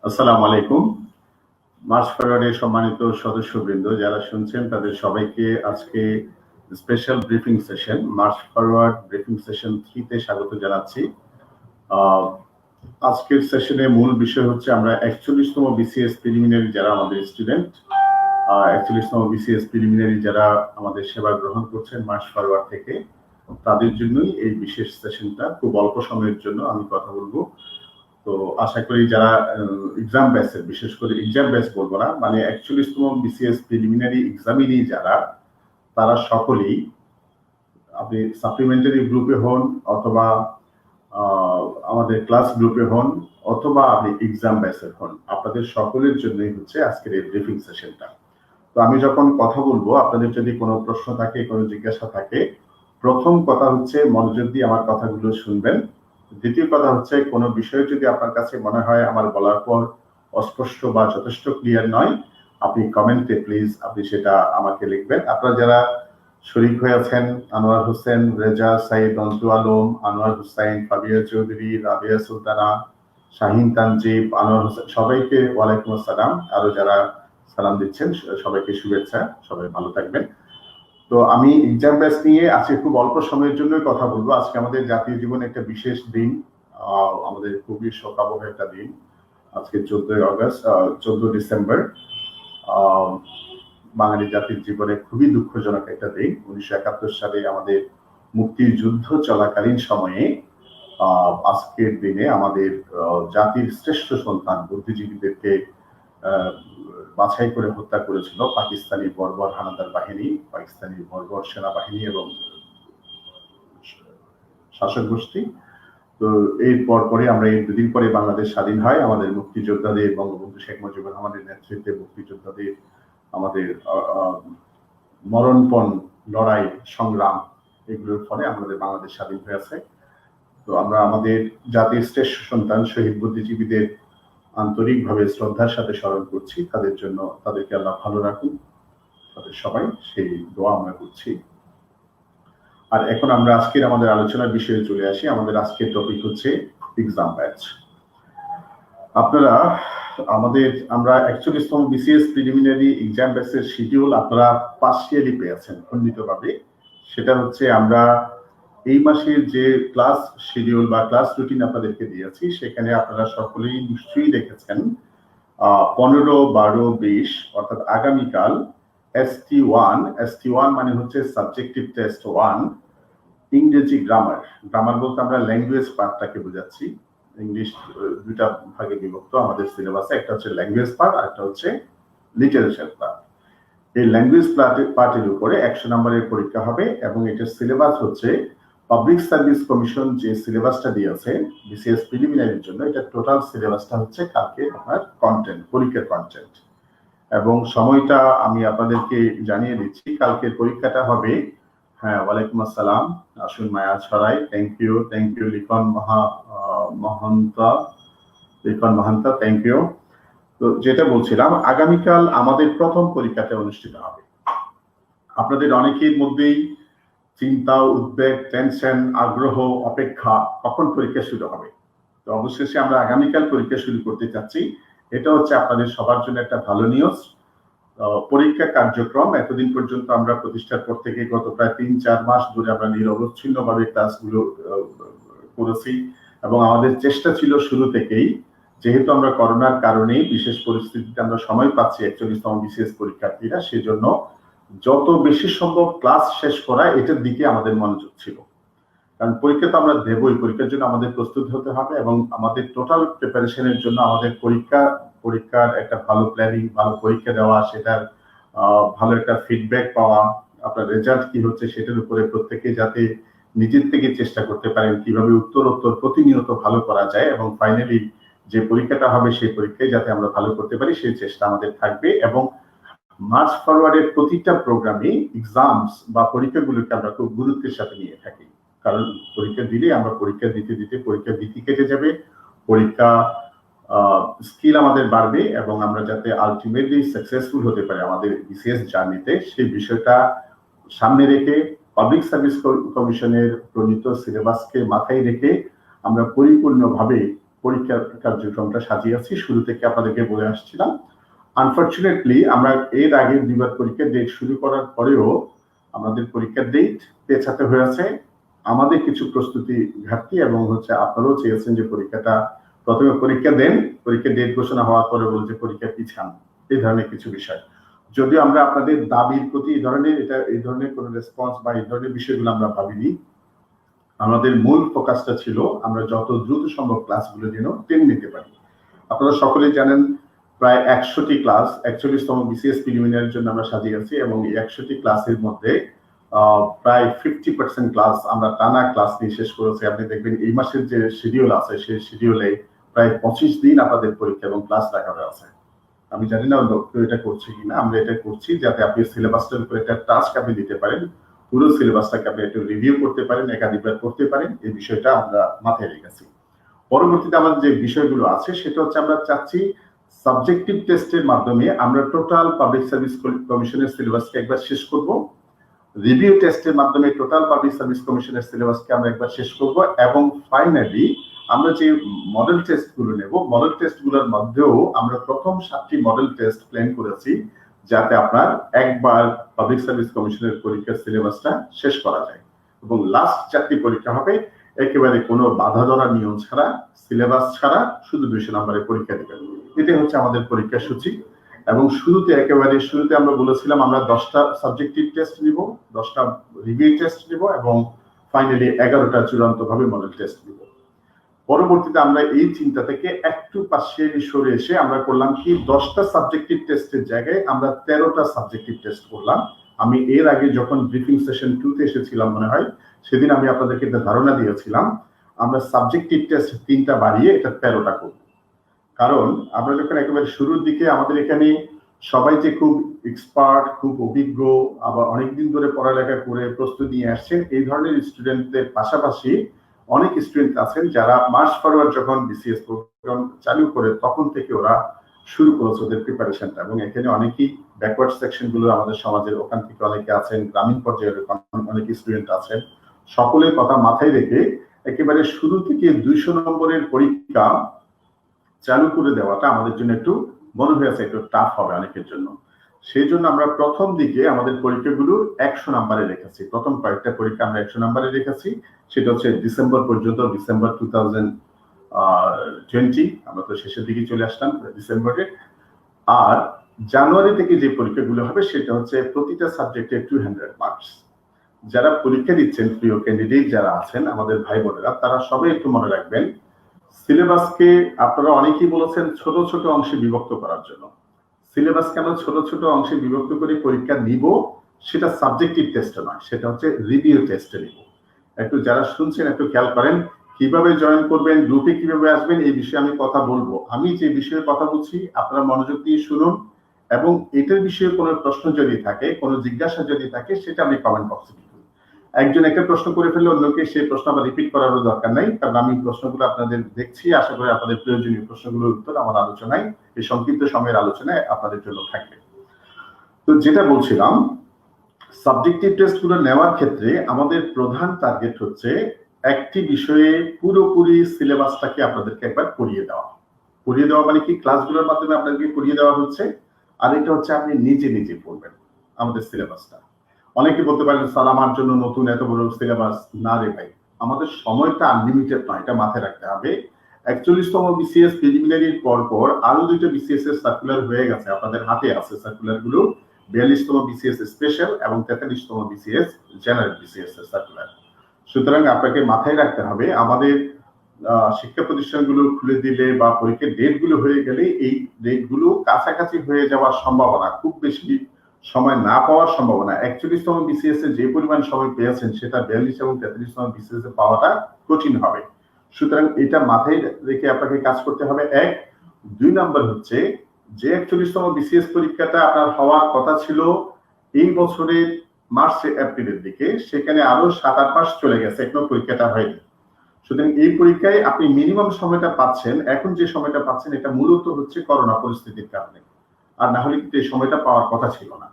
আসসালামু আলাইকুম। মার্চ ফরওয়ার্ডের সম্মানিত সদস্যবৃন্দ যারা শুনছেন তাদের সবাইকে আজকে special briefing session March forward briefing session 3 তে স্বাগত জানাচ্ছি। আহ, আজকের সেশনে মূল বিষয় হচ্ছে আমরা 41তম বিসিএস প্রিলিমিনারি যারা আমাদের স্টুডেন্ট 41তম বিসিএস প্রিলিমিনারি যারা আমাদের সেবা গ্রহণ করছেন মার্চ ফরওয়ার্ড থেকে তাদের জন্যই এই বিশেষ সেশনটা। খুব অল্প সময়ের জন্য আমি কথা বলবো। তো আশা করি যারা এক্সাম ব্যাচের, বিশেষ করে এক্সাম ব্যাচ বলবো না, মানে 41তম বিসিএস প্রিলিমিনারি এক্সামিনি যারা, তারা সকলেই আপনি সাপ্লিমেন্টারি গ্রুপে হন অথবা আমাদের ক্লাস গ্রুপে হন অথবা আপনি এক্সাম ব্যাচের হন, আপনাদের সকলের জন্যই হচ্ছে আজকের এই ব্রিফিং সেশনটা। তো আমি যখন কথা বলবো আপনাদের যদি কোনো প্রশ্ন থাকে, কোনো জিজ্ঞাসা থাকে, প্রথম কথা হচ্ছে মনোযোগ দিয়ে আমার কথাগুলো শুনবেন। দ্বিতীয় কথা হচ্ছে কোনো বিষয় যদি আপনার কাছে মনে হয় আমার বলার পর অস্পষ্ট বা যথেষ্ট ক্লিয়ার নয়, আপনি কমেন্টে প্লিজ আপনি সেটা আমাকে লিখবেন। আপনারা যারা শরীক হয়ে আছেন, আনোয়ার হোসেন, রেজা, সাইদ, অন্তু আলম, আনোয়ার হুসাইন, ফাবিয়া চৌধুরী, রাবিয়া সুলতানা, শাহিন তানজিব, আনোয়ার হোসেন, সবাইকে ওয়ালাইকুম আসসালাম। আরো যারা সালাম দিচ্ছেন সবাইকে শুভেচ্ছা, সবাই ভালো থাকবেন। তো আমি এক্সাম ব্যাচ নিয়ে আজকে খুব অল্প সময়ের জন্য কথা বলবো। আজকে আমাদের জাতীয় জীবনে একটা বিশেষ দিন, আমাদের খুবই শোকাবহ একটা দিন। আজকে 14 ডিসেম্বর, বাঙালি জাতির জীবনে খুবই দুঃখজনক একটা দিন। 1971 সালে আমাদের মুক্তিযুদ্ধ চলাকালীন সময়ে আজকের দিনে আমাদের জাতির শ্রেষ্ঠ সন্তান বুদ্ধিজীবীদেরকে বাছাই করে হত্যা করেছিল পাকিস্তানি বর্বর হানাদার বাহিনী, পাকিস্তানি বর্বর সেনাবাহিনী এবং শাসক গোষ্ঠী। তো এর পরে আমরা এই দুদিন পরে বাংলাদেশ স্বাধীন হয়। আমাদের মুক্তিযোদ্ধাদের, বঙ্গবন্ধু শেখ মুজিবুর রহমানের নেতৃত্বে মুক্তিযোদ্ধাদের আমাদের মরণপণ লড়াই সংগ্রাম, এগুলোর ফলে আমাদের বাংলাদেশ স্বাধীন হয়েছে। তো আমরা আমাদের জাতির শ্রেষ্ঠ সন্তান শহীদ বুদ্ধিজীবীদের আন্তরিকভাবে শ্রদ্ধার সাথে স্মরণ করছি। তাদের জন্য তাদেরকে আল্লাহ ভালো রাখুন, তাদের সবাই সেই দোয়া আমরা করছি। আর এখন আমরা আজকের আমাদের আলোচনার বিষয়ে চলে আসি। আমাদের আজকের টপিক হচ্ছে এক্সাম ব্যাচ। আপনারা আমরা 41তম বিসিএস প্রিলিমিনারি এক্সাম ব্যাচের শিডিউল আপনারা পার্সিয়ালি পেয়েছেন খণ্ডিতভাবে। সেটা হচ্ছে আমরা এই মাসের যে ক্লাস শিডিউল বা ক্লাস রুটিন আপনাদেরকে দিয়েছি, সেখানে আপনারা সকলেই নিশ্চয়ই দেখেছেন 15, 12, 20 অর্থাৎ আগামীকাল ST1 মানে হচ্ছে সাবজেক্টিভ টেস্ট 1, ইংরেজি গ্রামার। গ্রামার বলতে আমরা ল্যাঙ্গুয়েজ পার্টটাকে বোঝাচ্ছি। ইংলিশ দুইটা ভাগে বিভক্ত আমাদের সিলেবাসে, একটা হচ্ছে ল্যাঙ্গুয়েজ পার্ট আর একটা হচ্ছে লিটারেচার পার্ট। এই ল্যাঙ্গুয়েজ পার্টের উপরে 100 নম্বরের পরীক্ষা হবে এবং এটার সিলেবাস হচ্ছে পাবলিক সার্ভিস কমিশন যে সিলেবাসটা দিয়েছে বিসিএস প্রিলিমিনারির জন্য, এটা টোটাল সিলেবাসটা হচ্ছে কালকে আপনার কন্টেন্ট, পরীক্ষার কন্টেন্ট। এবং সময়টা আমি আপনাদেরকে জানিয়ে দিচ্ছি। কালকের পরীক্ষাটা হবে, হ্যাঁ ওয়ালাইকুম আসসালাম, আসুন মায়া ছড়াই, থ্যাংক ইউ লিখন মহান্তা, থ্যাংক ইউ। তো যেটা বলছিলাম, আগামীকাল আমাদের প্রথম পরীক্ষাটা অনুষ্ঠিত হবে। আপনাদের অনেকের মধ্যেই চিন্তা, উদ্বেগ, টেনশন, আগ্রহ, অপেক্ষা কখন পরীক্ষা শুরু হবে। তো অবশেষে আমরা আগামীকাল পরীক্ষা শুরু করতে চাচ্ছি। এটা হচ্ছে আপনাদের সবার জন্য একটা ভালো নিউজ। পরীক্ষা কার্যক্রম এতদিন পর্যন্ত আমরা প্রতিষ্ঠার পর থেকে গত প্রায় 3-4 মাস ধরে আমরা নিরবচ্ছিন্নভাবে ক্লাসগুলো করেছি এবং আমাদের চেষ্টা ছিল শুরু থেকেই, যেহেতু আমরা করোনার কারণে বিশেষ পরিস্থিতিতে আমরা সময় পাচ্ছি 41তম বিসিএস পরীক্ষার্থীরা, সেজন্য যত বেশি সম্ভব ক্লাস শেষ করা, এটার দিকে আমাদের মনোযোগ ছিল। কারণ পরীক্ষা তো আমরা দেবই, পরীক্ষার জন্য আমাদের প্রস্তুত হতে হবে এবং আমাদের টোটাল প্রিপারেশনের জন্য আমাদের পরীক্ষার একটা ভালো প্ল্যানিং, ভালো পরীক্ষা দেওয়া, সেটার ভালো একটা ফিডব্যাক পাওয়া, আপনার রেজাল্ট কি হচ্ছে সেটার উপরে প্রত্যেকে যাতে নিজের থেকে চেষ্টা করতে পারেন কিভাবে উত্তর প্রতিনিয়ত ভালো করা যায় এবং ফাইনালি যে পরীক্ষাটা হবে সেই পরীক্ষায় যাতে আমরা ভালো করতে পারি, সেই চেষ্টা আমাদের থাকবে। এবং মার্চ ফরওয়ার্ডের প্রতিটা প্রোগ্রামে এক্সামস বা পরীক্ষাগুলোকে আমরা খুব গুরুত্বের সাথে নিয়ে থাকি। কারণ পরীক্ষা দিলে আমরা পরীক্ষা দিতে পরীক্ষা ভীতি কেটে যাবে, পরীক্ষা স্কিল আমাদের বাড়বে এবং আমরা যাতে আলটিমেটলি সাকসেসফুল হতে পারি আমাদের বিসিএস জার্নিতে, সেই বিষয়টা সামনে রেখে পাবলিক সার্ভিস কমিশনের প্রণীত সিলেবাসকে মাথায় রেখে আমরা পরিপূর্ণভাবে পরীক্ষার কার্যক্রমটা সাজিয়েছি। শুরু থেকে আপনাদেরকে বলে আসছিলাম। আনফরচুনেটলি আমরা এর আগে 2 বার পরীক্ষার ডেট শুরু করার পরেও আমাদের পরীক্ষার ডেট পেছাতে হয়েছে। আমাদের কিছু প্রস্তুতি ঘাটতি এবং আপনারাও চেয়েছেন যে পরীক্ষাটা প্রথমে পরীক্ষা দেন, পরীক্ষার ডেট ঘোষণা হওয়ার পরে বলছে পরীক্ষা পিছান, এই ধরনের কিছু বিষয়। যদিও আমরা আপনাদের দাবির প্রতি এই ধরনের কোনো রেসপন্স বা এই ধরনের বিষয়গুলো আমরা ভাবিনি। আমাদের মূল ফোকাসটা ছিল আমরা যত দ্রুত সম্ভব ক্লাসগুলো যেন টেনে নিতে পারি। আপনারা সকলেই জানেন প্রায় 100টি ক্লাস 41তম বিসিএস প্রিলিমিনারির জন্য আমরা সাজিয়েছি এবং এই 100টি ক্লাসের মধ্যে প্রায় 50% ক্লাস আমরা টানা ক্লাস নিয়ে শেষ করেছি। আপনি দেখবেন এই মাসের যে শিডিউল আছে সেই শিডিউলে প্রায় 25 দিন আপনাদের পরীক্ষা এবং ক্লাস রাখা হয়েছে। আমি জানি না কেউ এটা করছে কিনা, আমরা এটা করছি যাতে আপনি সিলেবাসটার উপর একটা টাস্ক আপনি দিতে পারেন, পুরো সিলেবাসটাকে আপনি একটু রিভিউ করতে পারেন, একাধিকবার করতে পারেন, এই বিষয়টা আমরা মাথায় রেখেছি। পরবর্তীতে আমাদের যে বিষয়গুলো আছে সেটা হচ্ছে আমরা চাচ্ছি সাবজেক্টিভ টেস্টের মাধ্যমে আমরা টোটাল পাবলিক সার্ভিস কমিশনের সিলেবাসকে একবার শেষ করব, রিভিউ টেস্টের মাধ্যমে টোটাল পাবলিক সার্ভিস কমিশনের সিলেবাসকে আমরা একবার শেষ করব এবং ফাইনালি আমরা যে মডেল টেস্টগুলো নেব, মডেল টেস্টগুলোর মধ্যেও আমরা প্রথম 7টি মডেল টেস্ট প্ল্যান করেছি যাতে আপনার একবার পাবলিক সার্ভিস কমিশনের পরীক্ষার সিলেবাসটা শেষ করা যায় এবং লাস্ট 4টি পরীক্ষা হবে একেবারে কোনো বাধা ধরা নিয়ম ছাড়া, সিলেবাস ছাড়া, শুধু 200 নম্বরের পরীক্ষা দিবেন। এটাই হচ্ছে আমাদের পরীক্ষা সূচি এবং শুরুতে আমরা বলেছিলাম আমরা 10টা সাবজেক্টিভ টেস্ট নিব, 10টা রিভিউ টেস্ট নিব এবং ফাইনালি 11টা চূড়ান্তভাবে মডেল টেস্ট নিব। পরবর্তীতে আমরা এই চিন্তা থেকে একটু পাশে সরে এসে আমরা করলাম কি 10টা সাবজেক্টিভ টেস্টের জায়গায় আমরা 13টা সাবজেক্টিভ টেস্ট করলাম। আমি এর আগে যখন ব্রিফিং সেশন 2তে এসেছিলাম মনে হয়, সেদিন আমি আপনাদেরকে একটা ধারণা দিয়েছিলাম আমরা সাবজেক্টিভ টেস্ট 3টা বাড়িয়ে এটা 13টা করব। কারণ আমরা যখন একেবারে শুরুর দিকে আমাদের এখানে সবাই যে খুব এক্সপার্ট, খুব অভিজ্ঞ, আবার অনেকদিন ধরে পড়ালেখা করে প্রস্তুতি নিয়ে আসছেন, এই ধরনের স্টুডেন্টদের পাশাপাশি অনেক স্টুডেন্ট আছেন যারা মার্চ ফরওয়ার্ড যখন বিসিএস প্রোগ্রাম চালু করে তখন থেকে ওরা শুরু করেছে ওদের প্রিপারেশনটা এবং এখানে অনেকেই ব্যাকওয়ার্ড সেকশন গুলো আমাদের সমাজের ওখান থেকে অনেকে আছেন, গ্রামীণ পর্যায়ের অনেক স্টুডেন্ট আছেন। সকলের কথা মাথায় রেখে একেবারে শুরু থেকে 200 নম্বরের পরীক্ষা চালু করে দেওয়াটা আমাদের জন্য একটু মনে হয়েছে একটু টাফ হবে অনেকের জন্য। সেই জন্য আমরা প্রথম দিকে আমাদের পরীক্ষাগুলো 100 নম্বরে রেখেছি। প্রথম কয়েকটা পরীক্ষা আমরা 100 নম্বরে রেখেছি, সেটা হচ্ছে ডিসেম্বর পর্যন্ত, ডিসেম্বর 2020। আমরা তো শেষের দিকে চলে আসলাম ডিসেম্বরে। আর জানুয়ারি থেকে যে পরীক্ষাগুলো হবে সেটা হচ্ছে প্রতিটা সাবজেক্টে 200 মার্কস। যারা পরীক্ষা দিচ্ছেন, প্রিয় ক্যান্ডিডেট যারা আছেন আমাদের ভাই বোনেরা, তারা সবাই একটু মনে রাখবেন সিলেবাসকে আপনারা অনেকেই বলেছেন ছোট ছোট অংশে বিভক্ত করার জন্য। সিলেবাস কেন ছোট ছোট অংশে বিভক্ত করে পরীক্ষা নিব, সেটা সাবজেক্টিভ টেস্টে নয়, সেটা হচ্ছে রিভিউ টেস্টে নিব। একটু যারা শুনছেন একটু খেয়াল করেন, কিভাবে জয়েন করবেন, গ্রুপে কিভাবে আসবেন, এই বিষয়ে আমি কথা বলবো। আমি যে বিষয়ে কথা বলছি আপনারা মনোযোগ দিয়ে শুনুন এবং এটার বিষয়ে কোনো প্রশ্ন যদি থাকে, কোনো জিজ্ঞাসা যদি থাকে, সেটা আমি কমেন্ট বক্সে লিখুন। একজন একটা প্রশ্ন করে ফেললে অন্যকে সেই প্রশ্ন আবার রিপিট করারও দরকার নাই, কারণ আমি প্রশ্নগুলো আপনাদের দেখছি। আশা করি আপনাদের প্রয়োজনীয় প্রশ্নগুলোর উত্তর আমার আলোচনায়, এই সংক্ষিপ্ত সময়ের আলোচনায় আপনাদের জন্য থাকবে। তো যেটা বলছিলাম, সাবজেক্টিভ টেস্টগুলো নেওয়ার ক্ষেত্রে আমাদের প্রধান টার্গেট হচ্ছে একটি বিষয়ে পুরোপুরি সিলেবাসটাকে আপনাদেরকে একবার পড়িয়ে দেওয়া। পড়িয়ে দেওয়া মানে কি, ক্লাসগুলোর মাধ্যমে আপনাদেরকে পড়িয়ে দেওয়া হচ্ছে, আর এটা হচ্ছে আপনি নিজে নিজে পড়বেন আমাদের সিলেবাসটা। অনেকে বলতে পারেন স্যার আমার জন্য নতুন এত বড় সিলেবাস। না রে ভাই, আমাদের সময়টা আনলিমিটেড নয়, এটা মাথায় রাখতে হবে। 41তম বিসিএস প্রিলিমিনারির পর আরো 2টা বিসিএস এর সার্কুলার হয়ে গেছে, আপনাদের হাতে আছে সার্কুলার গুলো। 42তম বিসিএস স্পেশাল এবং 43তম বিসিএস জেনারেল বিসিএস এর সার্কুলার। সুতরাং আপনাকে মাথায় রাখতে হবে আমাদের শিক্ষা প্রতিষ্ঠানগুলো খুলে দিলে বা পরীক্ষার ডেটগুলো হয়ে গেলে এই ডেটগুলো কাছাকাছি হয়ে যাওয়ার সম্ভাবনা, খুব বেশি সময় না পাওয়ার সম্ভাবনা। 41তম বিসিএস এ যে পরিমাণ সময় পেয়েছেন সেটা 42 এবং 43তম বিসিএস এ পাওয়াটা কঠিন হবে। সুতরাং এটা মাথায় রেখে আপনাকে কাজ করতে হবে। 1, 2 নাম্বার হচ্ছে যে 41তম বিসিএস পরীক্ষাটা আপনার হওয়ার কথা ছিল এই বছরের মার্চ এপ্রিলের দিকে, সেখানে আরো 7-8 মাস চলে গেছে, এখনো পরীক্ষাটা হয়নি। সুতরাং এই পরীক্ষায় আপনি মিনিমাম সময়টা পাচ্ছেন, এখন যে সময়টা পাচ্ছেন এটা মূলত হচ্ছে করোনা পরিস্থিতির কারণে, আর না হলে কিন্তু এই সময়টা পাওয়ার কথা ছিল না।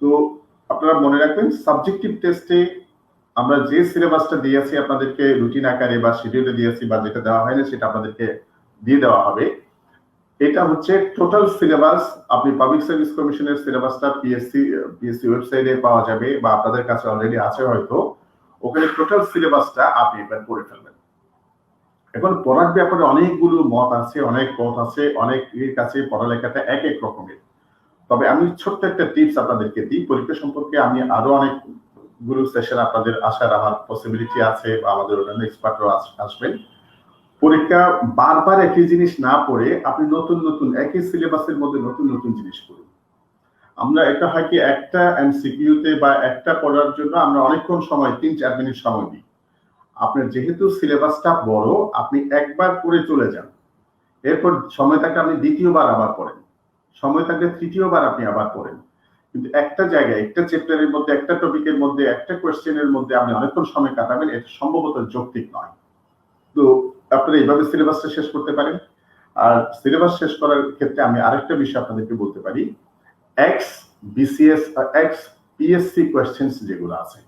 তো আপনারা মনে রাখবেন সাবজেক্টিভ টেস্টে আমরা যে সিলেবাসটা দিয়েছি আপনাদেরকে রুটিন আকারে বা শিডিউলে দিয়েছি, বা যেটা দেওয়া হয়নি সেটা আপনাদেরকে দিয়ে দেওয়া হবে। এটা হচ্ছে টোটাল সিলেবাস। আপনি পাবলিক সার্ভিস কমিশনের সিলেবাসটা পিএসসি ওয়েবসাইটে পাওয়া যাবে বা আপনাদের কাছে অলরেডি আছে হয়তো। ওখানে টোটাল সিলেবাসটা আপনি এবার পড়ে ফেলবেন। এখন পড়ার ব্যাপারে অনেকগুলো মত আছে, অনেক পথ আছে, অনেকের কাছে পড়ালেখাটা এক এক রকমের। তবে আমি ছোট্ট একটা টিপস আপনাদেরকে দিই। পরীক্ষা সম্পর্কে আমি আরো অনেকগুলো সেশন আপনাদের আসার আমার পসিবিলিটি আছে বা আমাদের অন্যান্য এক্সপার্টরা আসবেন। পরীক্ষা বারবার একই জিনিস না পড়ে আপনি নতুন নতুন একই সিলেবাসের মধ্যে নতুন নতুন জিনিস পড়ুন। আমরা এটা হয় কি একটা এমসিকিউতে বা একটা পড়ার জন্য আমরা অনেকক্ষণ সময় 3-4 মিনিট সময় দিই। আপনার যেহেতু সিলেবাসটা বড়, আপনি একবার পড়ে চলে যান, এরপর সময় থাকলে আপনি দ্বিতীয়বার আবার পড়েন, সময় থাকলে তৃতীয়বার আপনি আবার পড়েন। কিন্তু একটা জায়গায় একটা চ্যাপ্টারের মধ্যে একটা টপিকের মধ্যে একটা কোয়েশ্চেনের মধ্যে আপনি অনেকক্ষণ সময় কাটাবেন, এটা সম্ভবত যৌক্তিক নয়। তো আপনারা এইভাবে সিলেবাসটা শেষ করতে পারেন। আর সিলেবাস শেষ করার ক্ষেত্রে আমি আরেকটা বিষয় আপনাদেরকে বলতে পারি, x BCS x PSC questions যেগুলো আছে,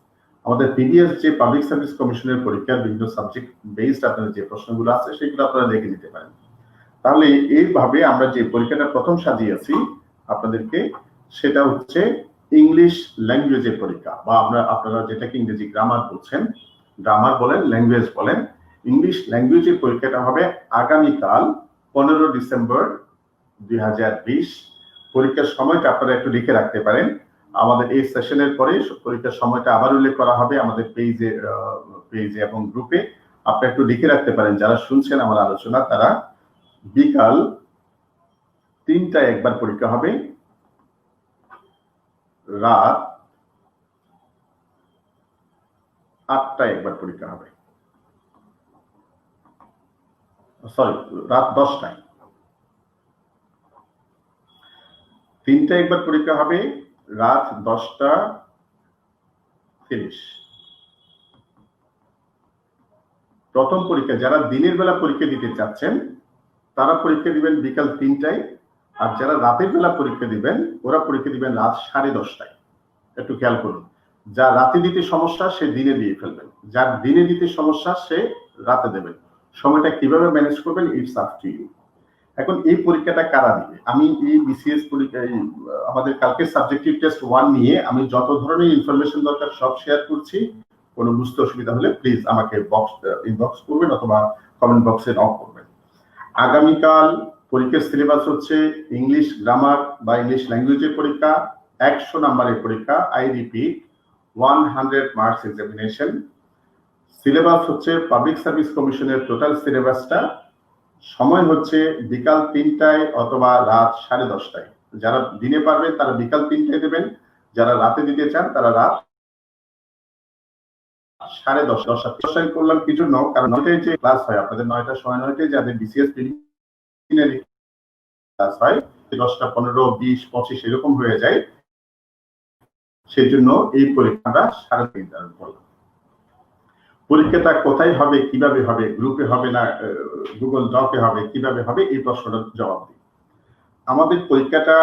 আমাদের পিডিএস যে পাবলিক সার্ভিস কমিশনের পরীক্ষার বিভিন্ন সাবজেক্ট বেসড আপনাদের যে প্রশ্নগুলো আছে সেগুলো আপনারা দেখে নিতে পারেন। তাহলে এইভাবে আমরা যে পরীক্ষাটা প্রথম সাজিয়েছি আপনাদেরকে, সেটা হচ্ছে ইংলিশ ল্যাঙ্গুয়েজের পরীক্ষা বা আপনারা যেটাকে ইংরেজি গ্রামার বলছেন, গ্রামার বলেন, ল্যাঙ্গুয়েজ বলেন। ইংলিশ ল্যাঙ্গুয়েজের পরীক্ষাটা হবে আগামীকাল 15 ডিসেম্বর 2020। পরীক্ষার সময়টা আপনারা একটু লিখে রাখতে পারেন। আমাদের এই সেশনের পরে পরীক্ষার সময়টা আবার উল্লেখ করা হবে আমাদের পেজে এবং গ্রুপে। আপনারা একটু লিখে রাখতে পারেন, যারা শুনছেন আমার আলোচনা তারা। বিকাল 3টায় একবার পরীক্ষা হবে, রাত 8টায় একবার পরীক্ষা হবে, সরি রাত 10টায়। 3টায় একবার পরীক্ষা হবে, রাত 10:30। প্রথম পরীক্ষা যারা দিনের বেলা পরীক্ষা দিতে চাচ্ছেন তারা পরীক্ষা দিবেন বিকাল 3টায়, আর যারা রাতের বেলা পরীক্ষা দিবেন ওরা পরীক্ষা দিবেন রাত 10:30টায়। একটু খেয়াল করুন, যা রাতে দিতে সমস্যা সে দিনে দিয়ে ফেলবেন, যার দিনে দিতে সমস্যা সে রাতে দেবেন। সময়টা কিভাবে ম্যানেজ করবেন, ইটস আপ টু ইউ। এখন এই পরীক্ষাটা কারা দিবে? আমি এই বিসিএস পরীক্ষা আমাদের কালকে সাবজেক্টিভ টেস্ট 1 নিয়ে আমি যত ধরনের ইনফরমেশন দরকার সব শেয়ার করছি। কোনো বুঝতে অসুবিধা হলে প্লিজ আমাকে ইনবক্স করবেন অথবা কমেন্ট বক্সে নক করবেন। আগামীকাল পরীক্ষার সিলেবাস হচ্ছে ইংলিশ গ্রামার বা ইংলিশ ল্যাঙ্গুয়েজের পরীক্ষা, 100 নম্বরের পরীক্ষা। I repeat, 100 marks examination. Syllabus হচ্ছে পাবলিক সার্ভিস কমিশনের টোটাল সিলেবাসটা। সময় হচ্ছে বিকাল 3টায় অথবা রাত 10:30টায়। যারা দিনে পারবেন তারা বিকাল 3টায় দেবেন, যারা রাতে দিতে চান তারা রাত 10:30 করলাম কি জন্য, কারণ 9টায় যে ক্লাস হয় আপনাদের, 9টা 9:30 যাদের বিসিএস প্রিলিমিনারি ক্লাস হয় 10টা 15 20 25 এরকম হয়ে যায়, সেই জন্য এই পরীক্ষাটা 3:30 করলাম। পরীক্ষাটা কোথায় হবে, কিভাবে হবে, গ্রুপে হবে না গুগল ডকে হবে, কিভাবে হবে, এই প্রশ্নটার জবাব দিই। আমাদের পরীক্ষাটা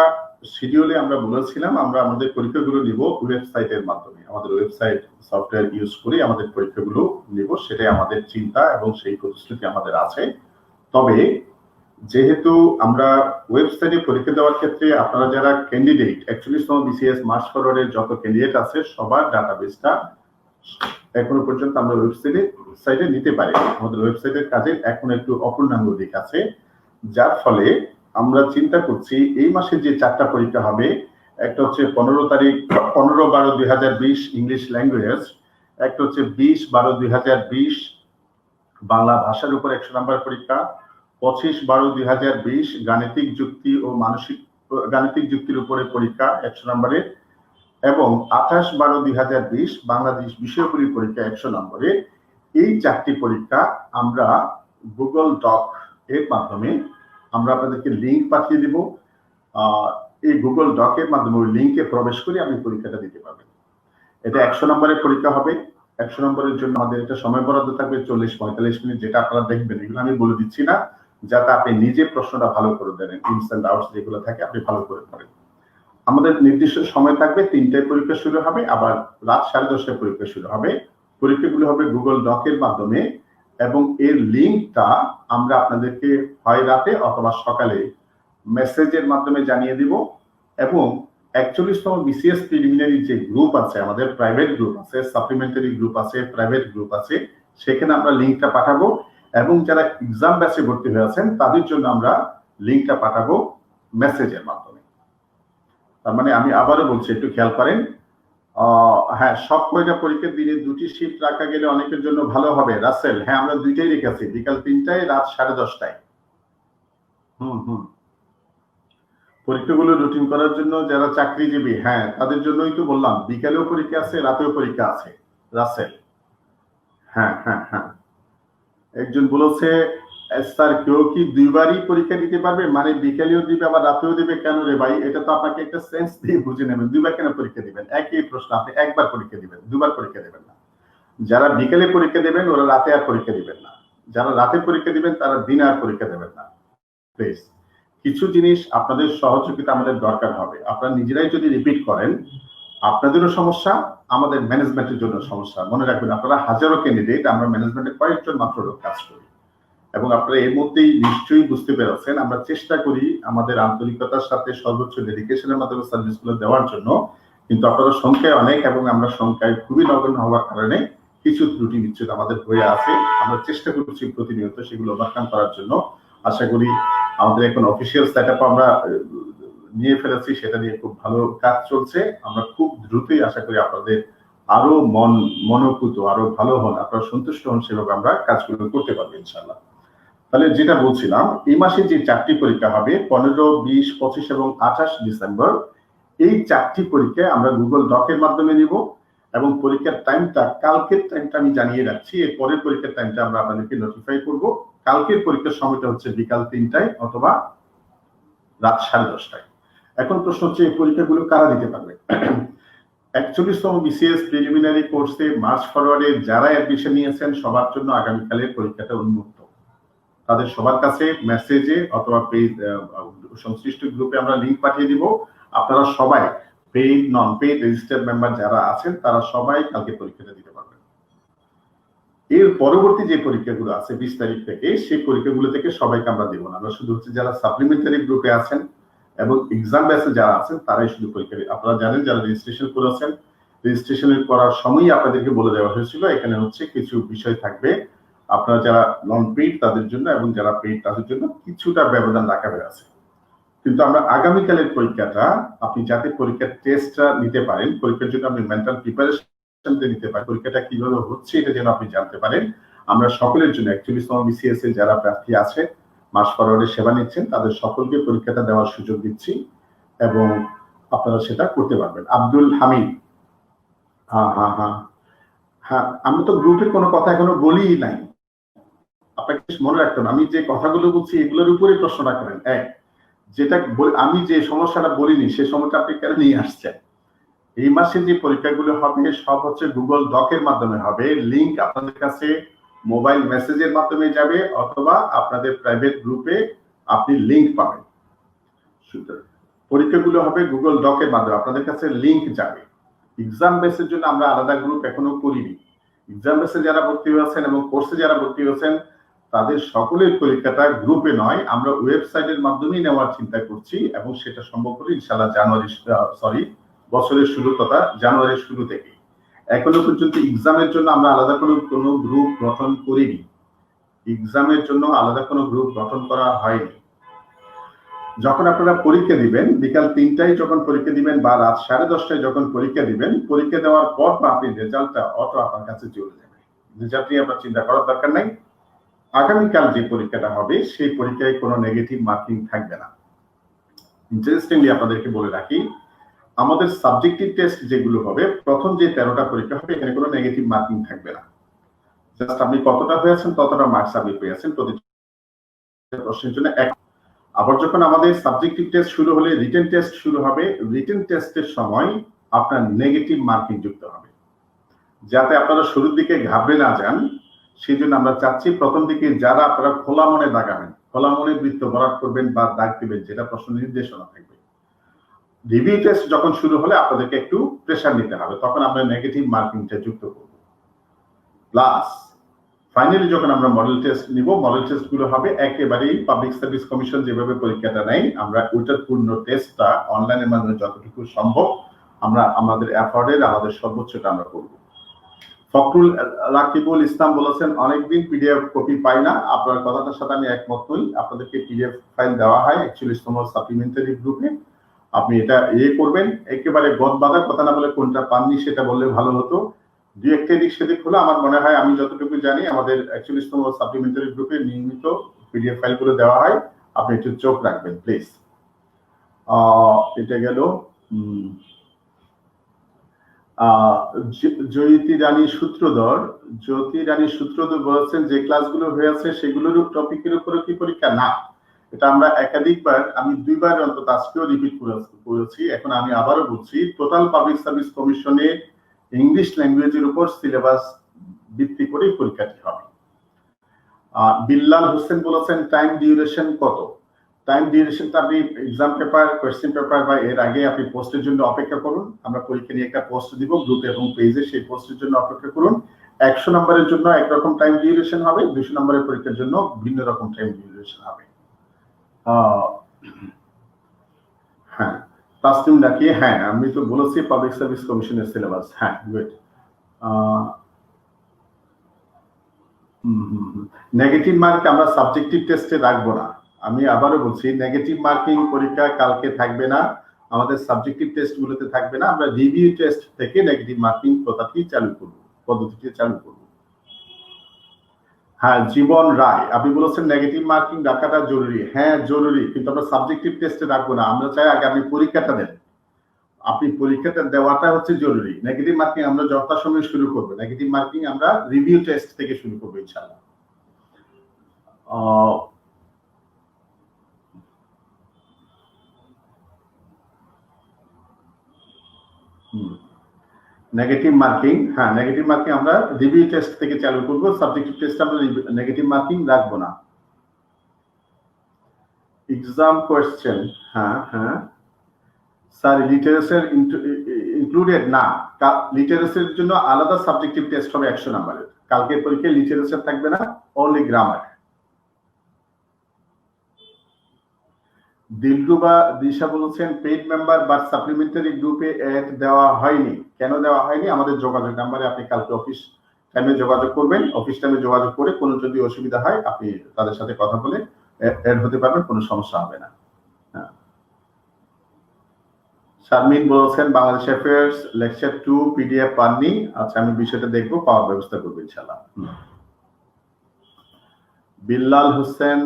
শিডিউলে আমরা বলেছিলাম আমরা আমাদের পরীক্ষাগুলো নিব ওয়েবসাইটের মাধ্যমে। আমাদের ওয়েবসাইট সফটওয়্যার ইউজ করে আমাদের পরীক্ষাগুলো নিব, সেটাই আমাদের চিন্তা এবং সেই প্রতিশ্রুতি আমাদের আছে। তবে যেহেতু আমরা ওয়েবসাইটে পরীক্ষা দেওয়ার ক্ষেত্রে আপনারা যারা ক্যান্ডিডেট, 41তম বিসিএস মার্চ ফরওয়ার্ডের যত ক্যান্ডিডেট আছে সবার ডাটাবেসটা এখনো পর্যন্ত আমরা ওয়েবসাইটে নিতে পারি। আমাদের ওয়েবসাইটের কাজে এখন একটু অপূর্ণাঙ্গ দিক আছে, যার ফলে আমরা চিন্তা করছি এই মাসে যে 4টা পরীক্ষা হবে, একটা হচ্ছে 15/12/2020 ইংলিশ ল্যাঙ্গুয়েজ, একটা হচ্ছে 20/12/2020 বাংলা ভাষার উপর 100 নম্বর পরীক্ষা, 25/12/2020 গাণিতিক যুক্তি ও গাণিতিক যুক্তির উপরে পরীক্ষা 100 নম্বরের, এবং 28/12/2020 বাংলাদেশ বিষয়গুলির পরীক্ষা 100 নম্বরের। এই 4টি পরীক্ষা আমরা গুগল ডক এর মাধ্যমে আমরা আপনাদেরকে লিংক পাঠিয়ে দিব। এই গুগল ডকের মাধ্যমে ওই লিংকে প্রবেশ করে আপনি পরীক্ষাটা দিতে পারবেন। এটা 100 নম্বরের পরীক্ষা হবে। 100 নম্বরের জন্য আমাদের একটা সময় বরাদ্দ থাকবে 40-45 মিনিট, যেটা আপনারা দেখবেন। এগুলো আমি বলে দিচ্ছি না, যাতে আপনি নিজে প্রশ্নটা ভালো করে দেন, ইনস এন্ড আউটস যেগুলো থাকে আপনি ভালো করে করেন। আমাদের নির্দিষ্ট সময় থাকবে, 3টায় পরীক্ষা শুরু হবে, আবার রাত 10:30টায় পরীক্ষা শুরু হবে। পরীক্ষাগুলো হবে গুগল ডকের মাধ্যমে। এবং এর লিঙ্কটা আমরা আপনাদেরকে হয় রাতে অথবা সকালে মেসেজের মাধ্যমে জানিয়ে দিব। এবং 41তম বিসিএস প্রিলিমিনারি যে গ্রুপ আছে, আমাদের প্রাইভেট গ্রুপ আছে, সাপ্লিমেন্টারি গ্রুপ আছে, প্রাইভেট গ্রুপ আছে, সেখানে আমরা লিঙ্কটা পাঠাবো। এবং যারা এক্সাম ব্যাচে ভর্তি হয়ে আছেন তাদের জন্য আমরা লিঙ্কটা পাঠাবো মেসেজের মাধ্যমে। তার মানে আমি আবারও বলছি, একটু খেয়াল করেন। হ্যাঁ, সব কয়টা পরীক্ষার দিনে দুটি শিফট রাখা গেলে অনেকের জন্য ভালো হবে। রাসেল, হ্যাঁ আমরা দুইটাই রেখেছি, বিকাল 3টায়, রাত 10:30টায়। পরীক্ষাগুলো রুটিন করার জন্য যারা চাকরিজীবী, হ্যাঁ তাদের জন্যই তো বললাম, বিকালেও পরীক্ষা আছে, রাতেও পরীক্ষা আছে। রাসেল, হ্যাঁ হ্যাঁ হ্যাঁ। একজন বলেছে, স্যার কেউ কি দুইবারই পরীক্ষা দিতে পারবে? মানে বিকালেও দিবে আবার রাতেও দিবে কেন রে ভাই? এটা তো আপনাকে একটা সেন্স দিয়ে বুঝে নেবেন। দুইবার কেন পরীক্ষা দিবেন? একই প্রশ্ন, আপনি একবার পরীক্ষা দিবেন, দুবার পরীক্ষা দিবেন না। যারা বিকেলে পরীক্ষা দিবেন ওরা রাতে আর পরীক্ষা দিবেন না, যারা রাতে পরীক্ষা দিবেন তারা দিনে আর পরীক্ষা দেবেন না। প্লিজ, কিছু জিনিস আপনাদের সহযোগিতা আমাদের দরকার হবে। আপনারা নিজেরাই যদি রিপিট করেন, আপনাদেরও সমস্যা, আমাদের ম্যানেজমেন্টের জন্য সমস্যা। মনে রাখবেন, আপনারা হাজারো ক্যান্ডিডেট, আমরা ম্যানেজমেন্টে কয়েকজন মাত্র লোক কাজ করি। এবং আপনারা এর মধ্যেই নিশ্চয়ই বুঝতে পেরেছেন, আমরা চেষ্টা করি আমাদের আন্তরিকতার সাথে সর্বোচ্চ ডেডিকেশনের মাধ্যমে সার্ভিসগুলো দেওয়ার জন্য। কিন্তু আপনারা সংখ্যায় অনেক এবং আমরা সংখ্যায় খুবই নগণ্য হওয়ার কারণে কিছু ত্রুটি বিচ্ছুত আমাদের হয়ে আছে। আমরা চেষ্টা করছি প্রতিনিয়ত সেগুলো ওভারকাম করার জন্য। আশা করি আমাদের এখন অফিসিয়াল সেটআপ আমরা নিয়ে ফেলেছি, সেটা নিয়ে খুব ভালো কাজ চলছে। আমরা খুব দ্রুতই আশা করি আপনাদের আরো মনোপুত, আরো ভালো হন, আপনারা সন্তুষ্ট হন, সেভাবে আমরা কাজগুলো করতে পারবো ইনশাআল্লাহ। তাহলে যেটা বলছিলাম, এই মাসে যে 4টি পরীক্ষা হবে 15, 20, 25 এবং 28 ডিসেম্বর, এই 4টি পরীক্ষায় আমরা গুগল ডকের মাধ্যমে নিব। এবং পরীক্ষার টাইমটা, কালকের টাইমটা আমি জানিয়ে রাখছি, এর পরের পরীক্ষার টাইমটা আমরা আপনাদেরকে নোটিফাই করব। কালকের পরীক্ষার সময়টা হচ্ছে বিকাল 3টায় অথবা রাত 10:30টায়। এখন প্রশ্ন হচ্ছে, এই পরীক্ষাগুলো কারা দিতে পারবে? 41তম বিসিএস প্রিলিমিনারি কোর্সে মার্চ ফরওয়ার্ডে যারা অ্যাডমিশন নিয়েছেন সবার জন্য আগামীকালের পরীক্ষাটা উন্মুক্ত। তাদের সবার কাছে মেসেজে অথবা পেজ, সংশ্লিষ্ট গ্রুপে আমরা লিংক পাঠিয়ে দিব। আপনারা সবাই পেইড, নন পেইড, রেজিস্টার্ড মেম্বার যারা আছেন তারা সবাই কালকে পরীক্ষাটা দিতে পারবেন। এর পরবর্তী যে পরীক্ষাগুলো আছে 20 তারিখ থেকে, সেই পরীক্ষাগুলো থেকে সবাইকে আমরা দেব না। আমরা শুধু হচ্ছে যারা সাপ্লিমেন্টারি গ্রুপে আছেন এবং এক্সাম ব্যাচে যারা আছেন তারাই শুধু পরীক্ষা দিন। আপনারা জানেন, যারা রেজিস্ট্রেশন করেছেন, রেজিস্ট্রেশনের করার সময়ই আপনাদেরকে বলে দেওয়া হয়েছিল এখানে হচ্ছে কিছু বিষয় থাকবে, আপনারা যারা নন পেইড তাদের জন্য এবং যারা পেইড তাদের জন্য কিছুটা ব্যবধান রাখা হয়েছে। কিন্তু আমরা আগামীকালের পরীক্ষাটা, আপনি যাতে পরীক্ষার টেস্টটা নিতে পারেন, পরীক্ষার জন্য আপনি মেন্টাল প্রিপারেশন নিতে পারেন, পরীক্ষাটা কিভাবে হচ্ছে এটা যেন আপনি জানতে পারেন, আমরা সকলের জন্য 41তম বিসিএস এ যারা প্রার্থী আছে, মাস ফরওয়ার্ডে সেবা নিচ্ছেন, তাদের সকলকে পরীক্ষাটা দেওয়ার সুযোগ দিচ্ছি এবং আপনারা সেটা করতে পারবেন। আব্দুল হামিদ, হ্যাঁ হ্যাঁ হ্যাঁ হ্যাঁ, আমি তো গ্রুপে কোনো কথা এখনো বলি নাই। আপনাকে মনে রাখতে হবে, আমি যে কথাগুলো বলছি এগুলোর উপরে প্রশ্নটা করেন। যেটা আমি যে সমস্যাটা বলিনি সেই সমস্যা আপনি কেন নিয়ে আসছেন? এই মাসে যে পরীক্ষাগুলো হবে সব হচ্ছে গুগল ডকের মাধ্যমে হবে। লিংক আপনাদের কাছে মোবাইল মেসেজের মাধ্যমে যাবে অথবা আপনাদের প্রাইভেট গ্রুপে আপনি লিংক পাবেন। পরীক্ষাগুলো হবে গুগল ডকের মাধ্যমে, আপনাদের কাছে লিংক যাবে। এক্সাম বেসের জন্য আমরা আলাদা গ্রুপ এখনো করিনি। এক্সাম বেসে যারা ভর্তি হয়েছেন এবং কোর্সে যারা ভর্তি হয়েছেন তাদের সকলের পরীক্ষাটা গ্রুপে নয়, আমরা ওয়েবসাইটের মাধ্যমেই নেওয়ার চিন্তা করছি এবং সেটা সম্ভব করে ইনশাআল্লাহ বছরের শুরু তথা জানুয়ারির শুরু থেকে। এখনো পর্যন্ত এক্সামের জন্য আমরা আলাদা কোনো গ্রুপ গঠন করিনি। এক্সামের জন্য আলাদা কোনো গ্রুপ গঠন করা হয়নি। যখন আপনারা পরীক্ষা দিবেন, বিকাল 3টায় যখন পরীক্ষা দিবেন বা রাত 10:30টায় যখন পরীক্ষা দিবেন, পরীক্ষা দেওয়ার পর আপনি রেজাল্টটা অটো আপনার কাছে চলে যাবে। রেজাল্ট নিয়ে আপনার চিন্তা করার দরকার নাই। আগামীকাল যে পরীক্ষাটা হবে সেই পরীক্ষায় কোনো নেগেটিভ মার্কিং থাকবে না। ইন্টারেস্টিংলি আপনাদেরকে বলে রাখি, আমাদের সাবজেক্টিভ টেস্ট যেগুলো হবে, প্রথম যে 13টা পরীক্ষা হবে এখানে কোনো নেগেটিভ মার্কিং থাকবে না। জাস্ট আপনি কতটা হয়েছেন ততটা মার্কস আপনি পেয়েছেন প্রতি প্রশ্নের জন্য। আবার যখন আমাদের সাবজেক্টিভ টেস্ট শুরু হলে রিটেন টেস্ট শুরু হবে, রিটেন টেস্টের সময় আপনার নেগেটিভ মার্কিং যুক্ত হবে, যাতে আপনারা শুরুর দিকে ঘাবড়ে না যান। সেই জন্য আমরা চাচ্ছি প্রথম দিকে যারা আপনারা খোলা মনে দাগাবেন, খোলা মনে বৃত্ত ভরাট করবেন বা দাগ দিবেন, যেটা প্রশ্ন নির্দেশনা থাকবে। রিভিউ টেস্ট যখন শুরু হলে আপনাদেরকে একটু প্রেশার নিতে হবে, তখন আমরা নেগেটিভ মার্কিংটা যুক্ত করব। প্লাস ফাইনালি যখন আমরা মডেল টেস্ট নিব, মডেল টেস্ট গুলো হবে একেবারেই পাবলিক সার্ভিস কমিশন যেভাবে পরীক্ষাটা নেয়, আমরা ওইটার পূর্ণ টেস্টটা অনলাইনের মাধ্যমে যতটুকু সম্ভব আমরা আমাদের এফোর্টের আমাদের সর্বোচ্চটা আমরা করব। ফখরুল রাকিবুল ইসলাম বলেছেন অনেকদিন পিডিএফ কপি পাই না। আপনার কথাটার সাথে আমি একমত নই। আপনাদেরকে পিডিএফ ফাইল দেওয়া হয় 41তম সাপ্লিমেন্টারি গ্রুপে। আপনি এটা করবেন, একেবারে গদবাঁধা কথা না বলে কোনটা পাননি সেটা বললে ভালো হতো। দুই একটা দিক সেদিক হলো আমার মনে হয়, আমি যতটুকু জানি আমাদের 41তম সাপ্লিমেন্টারি গ্রুপে নিয়মিত পিডিএফ ফাইলগুলো দেওয়া হয়। আপনি একটু চোখ রাখবেন প্লিজ। এটা গেল। জ্যোতি রানী সূত্রধর বলেছেন যে ক্লাসগুলো হয়েছে সেগুলোর টপিকের উপরে কি পরীক্ষা? না, এটা আমরা একাধিকবার, আমি 2 বার অন্তত আজকেও রিপিট করেছি, এখন আমি আবারও বলছি, টোটাল পাবলিক সার্ভিস কমিশনে ইংলিশ ল্যাঙ্গুয়েজের উপর সিলেবাস ভিত্তি করে পরীক্ষাটি হবে। বিল্লাল হোসেন বলেছেন টাইম ডিউরেশন কত? টাইম ডিউরেশনটা আপনি এক্সাম পেপার, কোয়েশ্চেন পেপার বা এর আগে আপনি পোস্টের জন্য অপেক্ষা করুন। আমরা পরীক্ষা নিয়ে একটা পোস্ট দিব গ্রুপে এবং পেজে, সেই পোস্টের জন্য অপেক্ষা করুন। 100 নম্বরের জন্য একরকম টাইম ডিউরেশন হবে, 200 নম্বরের পরীক্ষার জন্য ভিন্ন রকম টাইম ডিউরেশন হবে। হ্যাঁ, তাসলিম নাকি? হ্যাঁ, আমি তো বলেছি পাবলিক সার্ভিস কমিশনের সিলেবাস। হ্যাঁ, গুড। নেগেটিভ মার্ক আমরা সাবজেক্টিভ টেস্টে রাখবো না। আমি আবারও বলছি, নেগেটিভ মার্কিং পরীক্ষা কালকে থাকবে না, আমাদের সাবজেক্টিভ টেস্ট গুলোতে থাকবে না। আমরা রিভিউ টেস্ট থেকে নেগেটিভ মার্কিং পদ্ধতিটি চালু করব। হ্যাঁ, জীবন রায় আপনি বলেছেন নেগেটিভ মার্কিং রাখাটা জরুরি। হ্যাঁ জরুরি, কিন্তু আমরা সাবজেক্টিভ টেস্টে রাখবো না। আমরা চাই আগে আপনি পরীক্ষাটা দেন, আপনি পরীক্ষাটা দেওয়াটা হচ্ছে জরুরি। নেগেটিভ মার্কিং আমরা যথাসময়ে শুরু করবো। নেগেটিভ মার্কিং আমরা রিভিউ টেস্ট থেকে শুরু করবো ইনশাআল্লাহ। নেগেটিভ মার্কিং, হ্যাঁ নেগেটিভ মার্কিং আমরা রিভিউ টেস্ট থেকে চালু করব, সাবজেক্টিভ টেস্ট আমরা নেগেটিভ মার্কিং রাখবো না। এক্সাম কোয়েশ্চেন, হ্যাঁ স্যার লিটারেচার ইনক্লুডেড না, লিটারেচারের জন্য আলাদা সাবজেক্টিভ টেস্ট হবে 100 নম্বরের। কালকের পরীক্ষায় লিটারেচার থাকবে না, অনলি গ্রামার। দিলরুবা দিশা বলেছেন পেইড মেম্বার বা সাপ্লিমেন্টারি গ্রুপে অ্যাড দেওয়া হয়নি। কেন দেওয়া হয়নি? আমাদের যোগাযোগ নাম্বারে আপনি কালকে অফিস টাইমে যোগাযোগ করবেন। অফিস টাইমে যোগাযোগ করে কোনো যদি অসুবিধা হয় আপনি তাদের সাথে কথা বলে অ্যাড হতে পারবেন, কোনো সমস্যা হবে না। শারমিন বলেছেন বাংলাদেশ অ্যাফেয়ার্স লেকচার 2 পিডিএফ পাননি। আচ্ছা, আমি বিষয়টা দেখবো, পাওয়ার ব্যবস্থা করবো ইনশাআল্লাহ। বিল্লাল হোসেন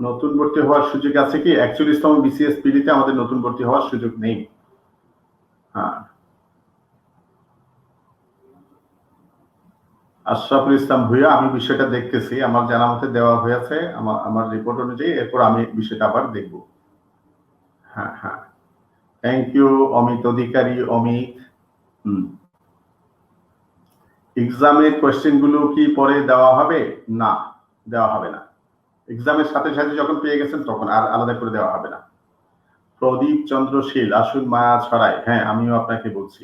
নতুন ভর্তি হওয়ার সুযোগ আছে কি? 41তম বিসিএস পিডিতে আমাদের নতুন ভর্তি হওয়ার সুযোগ নেই। হ্যাঁ, আশরাফুল ইসলাম ভুইয়া, আমি বিষয়টা দেখতেছি, আমার জানা মতে দেওয়া হয়েছে আমার রিপোর্ট অনুযায়ী, এরপর আমি বিষয়টা আবার দেখব। হ্যাঁ, থ্যাংক ইউ অমিত অধিকারী। অমিত, এক্সামের কোয়েশ্চেন গুলো কি পরে দেওয়া হবে? না, দেওয়া হবে না। এক্সামের সাথে সাথে যখন পেয়ে গেছেন তখন আর আলাদা করে দেওয়া হবে না। প্রদীপ চন্দ্রশীল, আসুন মায়া ছড়ায়। হ্যাঁ, আমিও আপনাকে বলছি।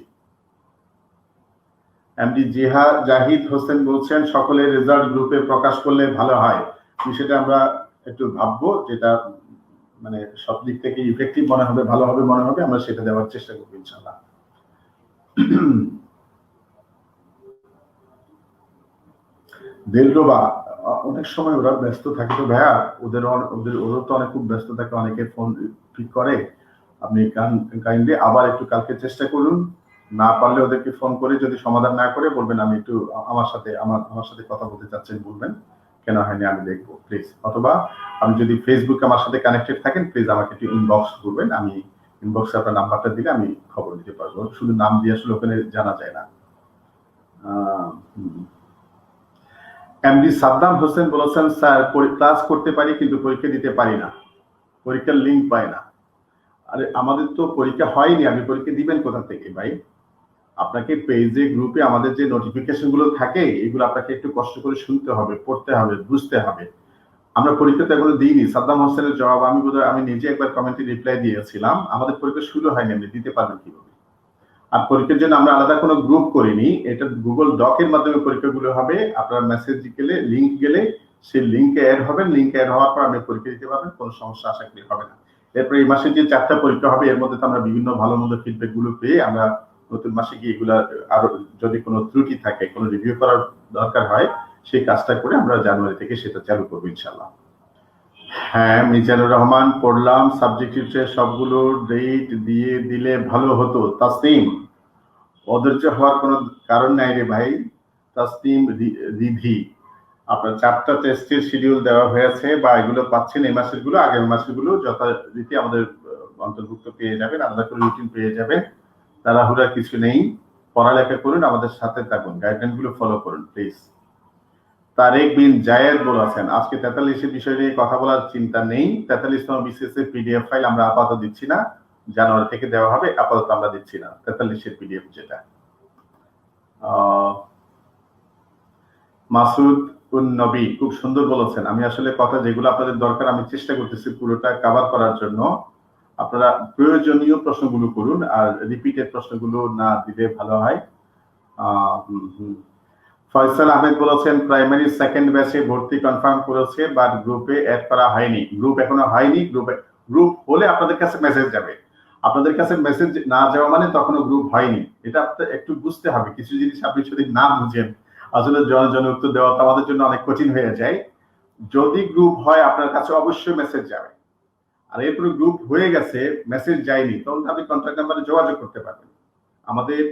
এমডি জাহিদ হোসেন বলছেন সকলের রেজাল্ট গ্রুপে প্রকাশ করলে ভালো হয়। সেটা আমরা একটু ভাববো, যেটা মানে সব দিক থেকে ইফেক্টিভ মনে হবে, ভালো হবে মনে হবে, আমরা সেটা দেওয়ার চেষ্টা করবো ইনশাআল্লাহ। দিলরুবা, অনেক সময় ওরা ব্যস্ত থাকে তো ভাইয়া, ওদের তো অনেক খুব ব্যস্ত থাকে, অনেকে ফোন পিক করে। আপনি কাইন্ডলি আবার একটু কালকে চেষ্টা করুন, না পারলে ওদেরকে ফোন করে যদি সমাধান না করে বলবেন আমি একটু আমার সাথে কথা বলতে চাচ্ছেন, বলবেন কেন হয়নি আমি দেখবো প্লিজ। অথবা আপনি যদি ফেসবুকে আমার সাথে কানেক্টেড থাকেন প্লিজ আমাকে একটু ইনবক্স করবেন, আমি ইনবক্সে আপনার নাম্বারটা দিলে আমি খবর দিতে পারবো। শুধু নাম দিয়ে আসলে ওখানে জানা যায় না। এমডি সাদ্দাম হোসেন বলেছেন স্যার ক্লাস করতে পারি কিন্তু পরীক্ষা দিতে পারি না, পরীক্ষার লিঙ্ক পাই না। আরে আমাদের তো পরীক্ষা হয়নি, আপনি পরীক্ষা দিবেন কোথা থেকে ভাই? আপনাকে পেজে গ্রুপে আমাদের যে নোটিফিকেশন গুলো থাকে এগুলো আপনাকে একটু কষ্ট করে শুনতে হবে, পড়তে হবে, বুঝতে হবে। আমরা পরীক্ষা তো এখনো দিইনি। সাদ্দাম হোসেনের জবাব আমি নিজে একবার কমেন্টে রিপ্লাই দিয়েছিলাম, আমাদের পরীক্ষা শুরু হয়নি, আপনি দিতে পারবেন কিভাবে? আর পরীক্ষার জন্য আমরা আলাদা কোনো গ্রুপ করিনি, এটা গুগল ডকের মাধ্যমে পরীক্ষাগুলো হবে। আপনার মেসেজ গেলে, লিংক গেলে সেই লিংকে অ্যাড হবেন, লিংকে অ্যাড হওয়ার পর আপনি পরীক্ষা দিতে পারবেন, কোনো সমস্যা আশা করি হবে না। এরপর এই মাসে যে 4টা পরীক্ষা হবে এর মধ্যে তো আমরা বিভিন্ন ভালো মন্দ ফিডব্যাক গুলো পেয়ে আমরা নতুন মাসে গিয়ে এগুলা আরো যদি কোনো ত্রুটি থাকে, কোনো রিভিউ করার দরকার হয়, সেই কাজটা করে আমরা জানুয়ারি থেকে সেটা চালু করবো ইনশাল্লাহ। হ্যাঁ, মিজানুর রহমান পড়লাম, সাবজেক্টিভ সবগুলো ডেট দিয়ে দিলে ভালো হতো। তাসনিম, অধৈর্য হওয়ার কোনো কারণ নাই রে ভাই। তাসনিম রিধি, আপনার 4টা টেস্টের শিডিউল দেওয়া হয়েছে বা এগুলো পাচ্ছেন এই মাসের গুলো, আগের মাসের গুলো যথারীতি আমাদের অন্তর্ভুক্ত পেয়ে যাবেন, আলাদা করে রুটিন পেয়ে যাবেন। তাড়াহুড়া কিছু নেই, পড়ালেখা করুন, আমাদের সাথে থাকুন, গাইডলাইন গুলো ফলো করুন প্লিজ। তারেক বিন জায়েদ বলেছেন আজকে 43 বিষয় নিয়ে কথা বলার চিন্তা নেই। 43তম বিসিএস এর পিডিএফ ফাইল আমরা আপাতত দিচ্ছি না, জানুয়ারি থেকে দেওয়া হবে, আপাতত আমরা দিচ্ছি না 43 পিডিএফ যেটা। মাসুদ উন নবী খুব সুন্দর বলেছেন। আমি আসলে কথা যেগুলো আপনাদের দরকার আমি চেষ্টা করতেছি পুরোটা কভার করার জন্য। আপনারা প্রয়োজনীয় প্রশ্নগুলো করুন, আর রিপিটেড প্রশ্নগুলো না দিলে ভালো হয়। ফয়সাল আহমেদ বলেছেন প্রাইমারি সেকেন্ড ব্যাচে ভর্তি কনফার্ম করেছে, বাট গ্রুপে অ্যাড করা হয়নি। গ্রুপ এখনো হয়নি, গ্রুপ হলে আপনাদের কাছে মেসেজ যাবে। আপনাদের কাছে মেসেজ না যাওয়া মানে তখনো গ্রুপ হয়নি, এটা একটু বুঝতে হবে। কিছু জিনিস আপনি যদি না বুঝেন আসলে জন উত্তর দেওয়া আমাদের জন্য অনেক কঠিন হয়ে যায়। যদি গ্রুপ হয় আপনার কাছে অবশ্যই মেসেজ যাবে, আর এরপরে গ্রুপ হয়ে গেছে মেসেজ যায়নি, তখন আপনি কন্ট্যাক্ট নাম্বারে যোগাযোগ করতে পারবেন। আমাদের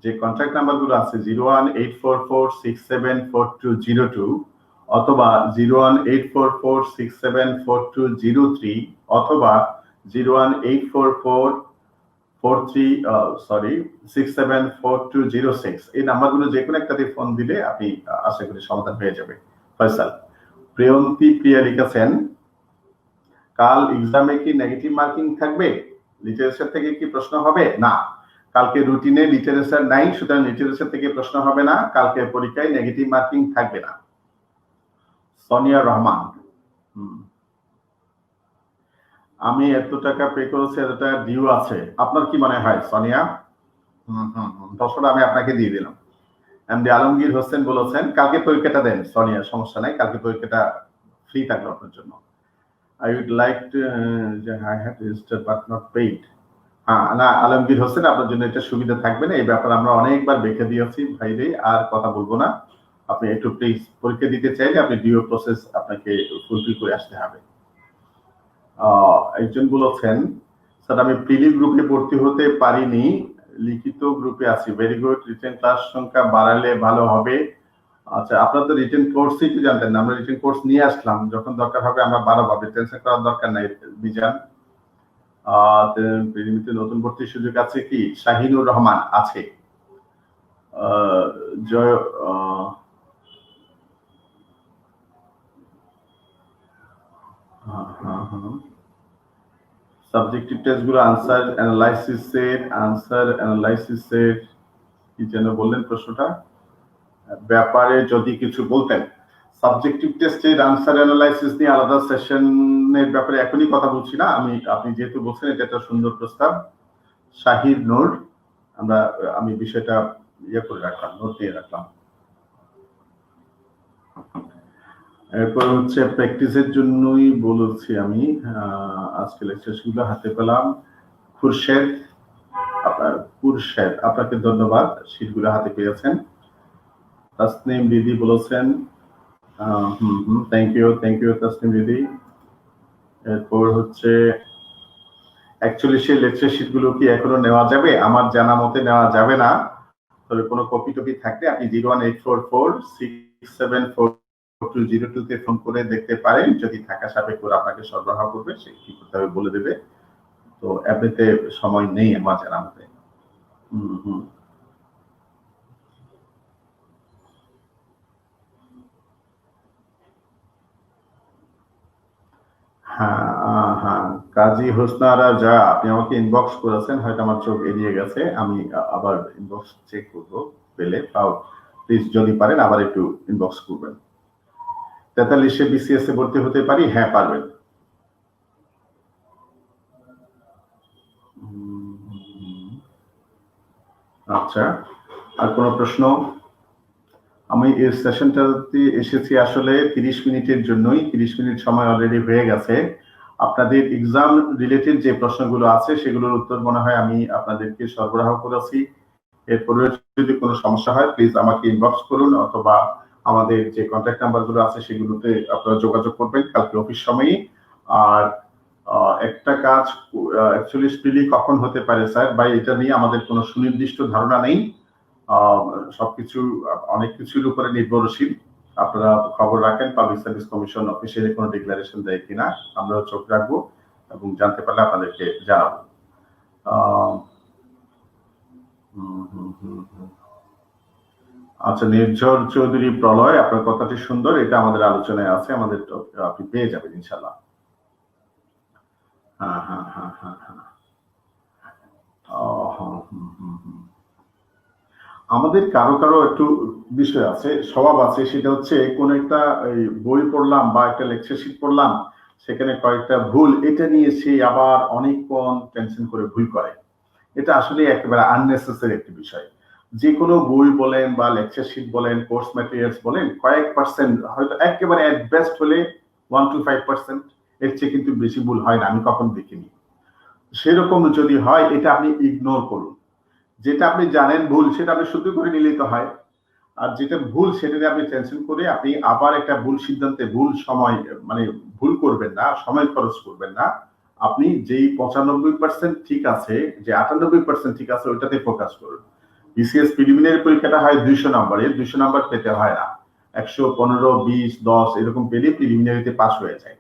যে কন্ট্যাক্ট নাম্বারগুলো আছে 01844674202 অথবা 01844674203 অথবা 01844674206 এই নাম্বারগুলো যে কোনো একটাতে ফোন দিলে আপনি আশা করি সমাধান হয়ে যাবে। ফয়সাল। প্রিয়ন্তী প্রিয়া লিখেছেন কাল এক্সামে কি নেগেটিভ মার্কিং থাকবে? লিটারেচার থেকে কি প্রশ্ন হবে? না, কালকে রুটিনে লিটারেচার নাই, সুতরাং লিটারেচার থেকে প্রশ্ন হবে না, কালকে পরীক্ষায় নেগেটিভ মার্কিং থাকবে না। সোনিয়া রহমান, আমি এত টাকা পে করেছি, এত টাকা ডিউ আছে, আপনার কি মনে হয় সোনিয়া? 10টা আমি আপনাকে দিয়ে দিলাম। এমডি আলমগীর হোসেন বলেছেন কালকে পরীক্ষাটা দেন সোনিয়া, সমস্যা নাই, কালকে পরীক্ষাটা ফ্রি থাকলো আপনার জন্য। I would like to I have registered but not paid. না আলমগীর হোসেন, আপনার জন্য এটা সুবিধা থাকবে না, এই ব্যাপারে আমরা অনেকবার দেখে দিয়েছি ভাইরে, আর কথা বলবো না। আপনি একটু প্লিজ পরীক্ষা দিতে চাইলে আপনি ডিও প্রসেস আপনাকে ফুলফিল করে আসতে হবে। একজন বলেছেন স্যার আমি প্রিলি গ্রুপে ভর্তি হতে পারিনি, লিখিত গ্রুপে আছি। ভেরি গুড, রিটেন ক্লাস সংখ্যা বাড়ালে ভালো হবে। আচ্ছা, আপনার তো রিটেন কোর্সই তো জানতেন না, আমরা রিটেন কোর্স নিয়ে আসলাম, যখন দরকার হবে আমরা বাড়াবো, টেনশন করার দরকার নাই বিজান। নতুন ভর্তির সুযোগ আছে কি? শাহিনুর রহমান আছে। জয় সাবজেক্টিভ টেস্ট গুলো আনসার অ্যানালাইসিসের কি যেন বললেন প্রশ্নটা ব্যাপারে যদি কিছু বলতেন। সাবজেক্টিভ টেস্টের আনসার অ্যানালাইসিস নিয়ে আলাদা সেশনের ব্যাপারে এখনই কথা বলছি না আমি, আপনি যেহেতু বলছেন এটা একটা সুন্দর প্রস্তাব। শাহির নোট আমি বিষয়টা ইয়ে করে রাখলাম, নোট নিয়ে রাখলাম। এরপর হচ্ছে প্র্যাকটিসের জন্যই বলেছি আমি, আজকে লেকচারগুলো হাতে পেলাম। খুরশেদ আপনাকে ধন্যবাদ, শীটগুলো হাতে পেয়েছেন। তাসনিম দিদি বলেছেন থ্যাংক ইউ তাসনিম দিদি। এরপর হচ্ছে অ্যাকচুয়ালি সেই লেকচার শীটগুলো কি এখনো নেওয়া যাবে? আমার জানা মতে নেওয়া যাবে না, তবে কোনো কপি টপি থাকলে আপনি 01844674202 তে ফোন করে দেখতে পারেন, যদি থাকা সাপেক্ষ আপনাকে সরবরাহ করবে, সে কি করতে হবে বলে দেবে। তো এমনিতে সময় নেই আমার জানা মতে। হ্যাঁ, কাজী হোসনারা যা আপনি আমাকে ইনবক্স করেছেন, হয়তো আমার চোখ এড়িয়ে গেছে, আমি আবার ইনবক্স চেক করবো, পেলে তাও প্লিজ যদি পারেন আবার একটু ইনবক্স করবেন। 43 বিসিএস এ ভর্তি হতে পারি? হ্যাঁ পারবেন। আচ্ছা, আর কোনো প্রশ্ন? আমি এই সেশনটাতে এসেছি আসলে 30 মিনিটের জন্যই। 30 মিনিট সময় অলরেডি হয়ে গেছে। আপনাদের এক্সাম রিলেটেড যে প্রশ্নগুলো আছে সেগুলোর উত্তর মনে হয় আমি আপনাদেরকে সরবরাহ করেছি। এরপরে যদি কোনো সমস্যা হয় প্লিজ আমাকে ইনবক্স করুন, অথবা আমাদের যে কন্ট্যাক্ট নাম্বারগুলো আছে সেগুলোতে আপনারা যোগাযোগ করবেন কালকে অফিস সময়ে। আর একটা কাজ অ্যাকচুয়ালি স্পিডি কখন হতে পারে স্যার, বা এটা নিয়ে আমাদের কোনো সুনির্দিষ্ট ধারণা নেই। সবকিছু অনেক কিছুর উপরে নির্ভরশীল। আপনারা খবর রাখেন পাবলিক সার্ভিস কমিশন অফিসিয়ালি কোনো ডিক্লারেশন দেয় কিনা, আমরা চোখ রাখবো এবং জানতে পারলে আপনাদেরকে জানাবো। আচ্ছা, নির্ঝর চৌধুরী প্রলয়, আপনার কথাটি সুন্দর, এটা আমাদের আলোচনায় আছে, আমাদের আপনি পেয়ে যাবেন ইনশাল্লাহ। হ্যাঁ হ্যাঁ হ্যাঁ হ্যাঁ হ্যাঁ। আমাদের কারো কারো একটু বিষয় আছে, স্বভাব আছে, সেটা হচ্ছে কোন একটা বই পড়লাম বা একটা লেকচার শিট পড়লাম, সেখানে কয়েকটা ভুল, এটা নিয়ে সে আবার অনেকক্ষণ টেনশন করে ভুল করে। এটা আসলে একেবারে আননেসেসারি একটি বিষয়। যে কোনো বই বলেন বা লেকচার শিট বলেন, কোর্স ম্যাটেরিয়ালস বলেন, কয়েক পার্সেন্ট, হয়তো একেবারে অ্যাট বেস্ট হলে 1 to 5%, এর চেয়ে কিন্তু বেশি ভুল হয় না, আমি কখনো দেখিনি। সেরকম যদি হয় এটা আপনি ইগনোর করুন। যেটা আপনি জানেন ভুল সেটা আপনি শুদ্ধ করে নিলেই তো হয়। আর যেটা ভুল সেটা নিয়ে আপনি টেনশন করে আপনি আবার একটা ভুল সিদ্ধান্তে ভুল সময়, মানে ভুল করবেন না, সময় খরচ করবেন না। আপনি যেই 95% ঠিক আছে, যে 98% ঠিক আছে, ওইটাতে ফোকাস করুন। বিসিএস প্রিলিমিনারি পরীক্ষাটা হয় 200 নম্বরের, 200 নম্বর পেতে হয় না, 115, 20, 10 এরকম পেলে প্রিলিমিনারিতে পাস হয়ে যায়।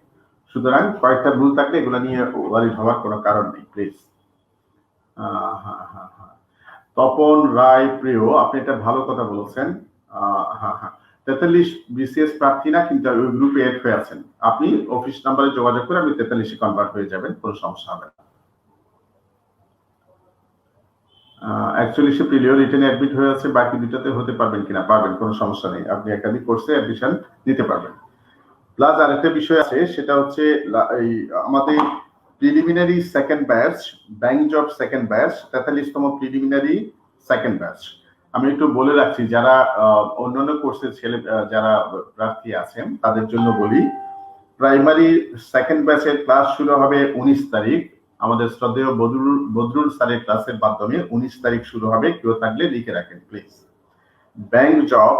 সুতরাং কয়েকটা ভুল থাকলে এগুলো নিয়ে ওয়ারিড হওয়ার কোনো কারণ নেই, প্লিজ। হ্যাঁ হ্যাঁ হ্যাঁ। তপন রায় প্রিয়, আপনি একটা ভালো কথা বলেছেন। হ্যাঁ হ্যাঁ, 43 বিসিএস প্রার্থী না, কিন্তু ওই গ্রুপে এড হয়ে আছেন। আপনি অফিস নাম্বারে যোগাযোগ করে আপনি 43 কনভার্ট হয়ে যাবেন, কোনো সমস্যা হবে না। 41 প্রিলিও রিটেন অ্যাডমিট হয়ে আছে, বাকি দুটাতে হতে পারবেন কিনা? পারবেন, কোনো সমস্যা নেই, আপনি একাধিক কোর্সে অ্যাডমিশন নিতে পারবেন। প্লাস আরেকটা বিষয় আছে, সেটা হচ্ছে আমাদের preliminary second batch, bank job second batch, 43তম প্রিলিমিনারি সেকেন্ড ব্যাচ। আমি একটু বলে রাখছি, যারা অন্যান্য কোর্সের ছেলে যারা প্রার্থী আছেন তাদের জন্য বলি, প্রাইমারি সেকেন্ড ব্যাচের ক্লাস শুরু হবে 19 তারিখ। আমাদের শ্রদ্ধেয় বদরুল স্যারের ক্লাসের মাধ্যমে 19 তারিখ শুরু হবে, কেউ থাকলে লিখে রাখেন প্লিজ। ব্যাংক জব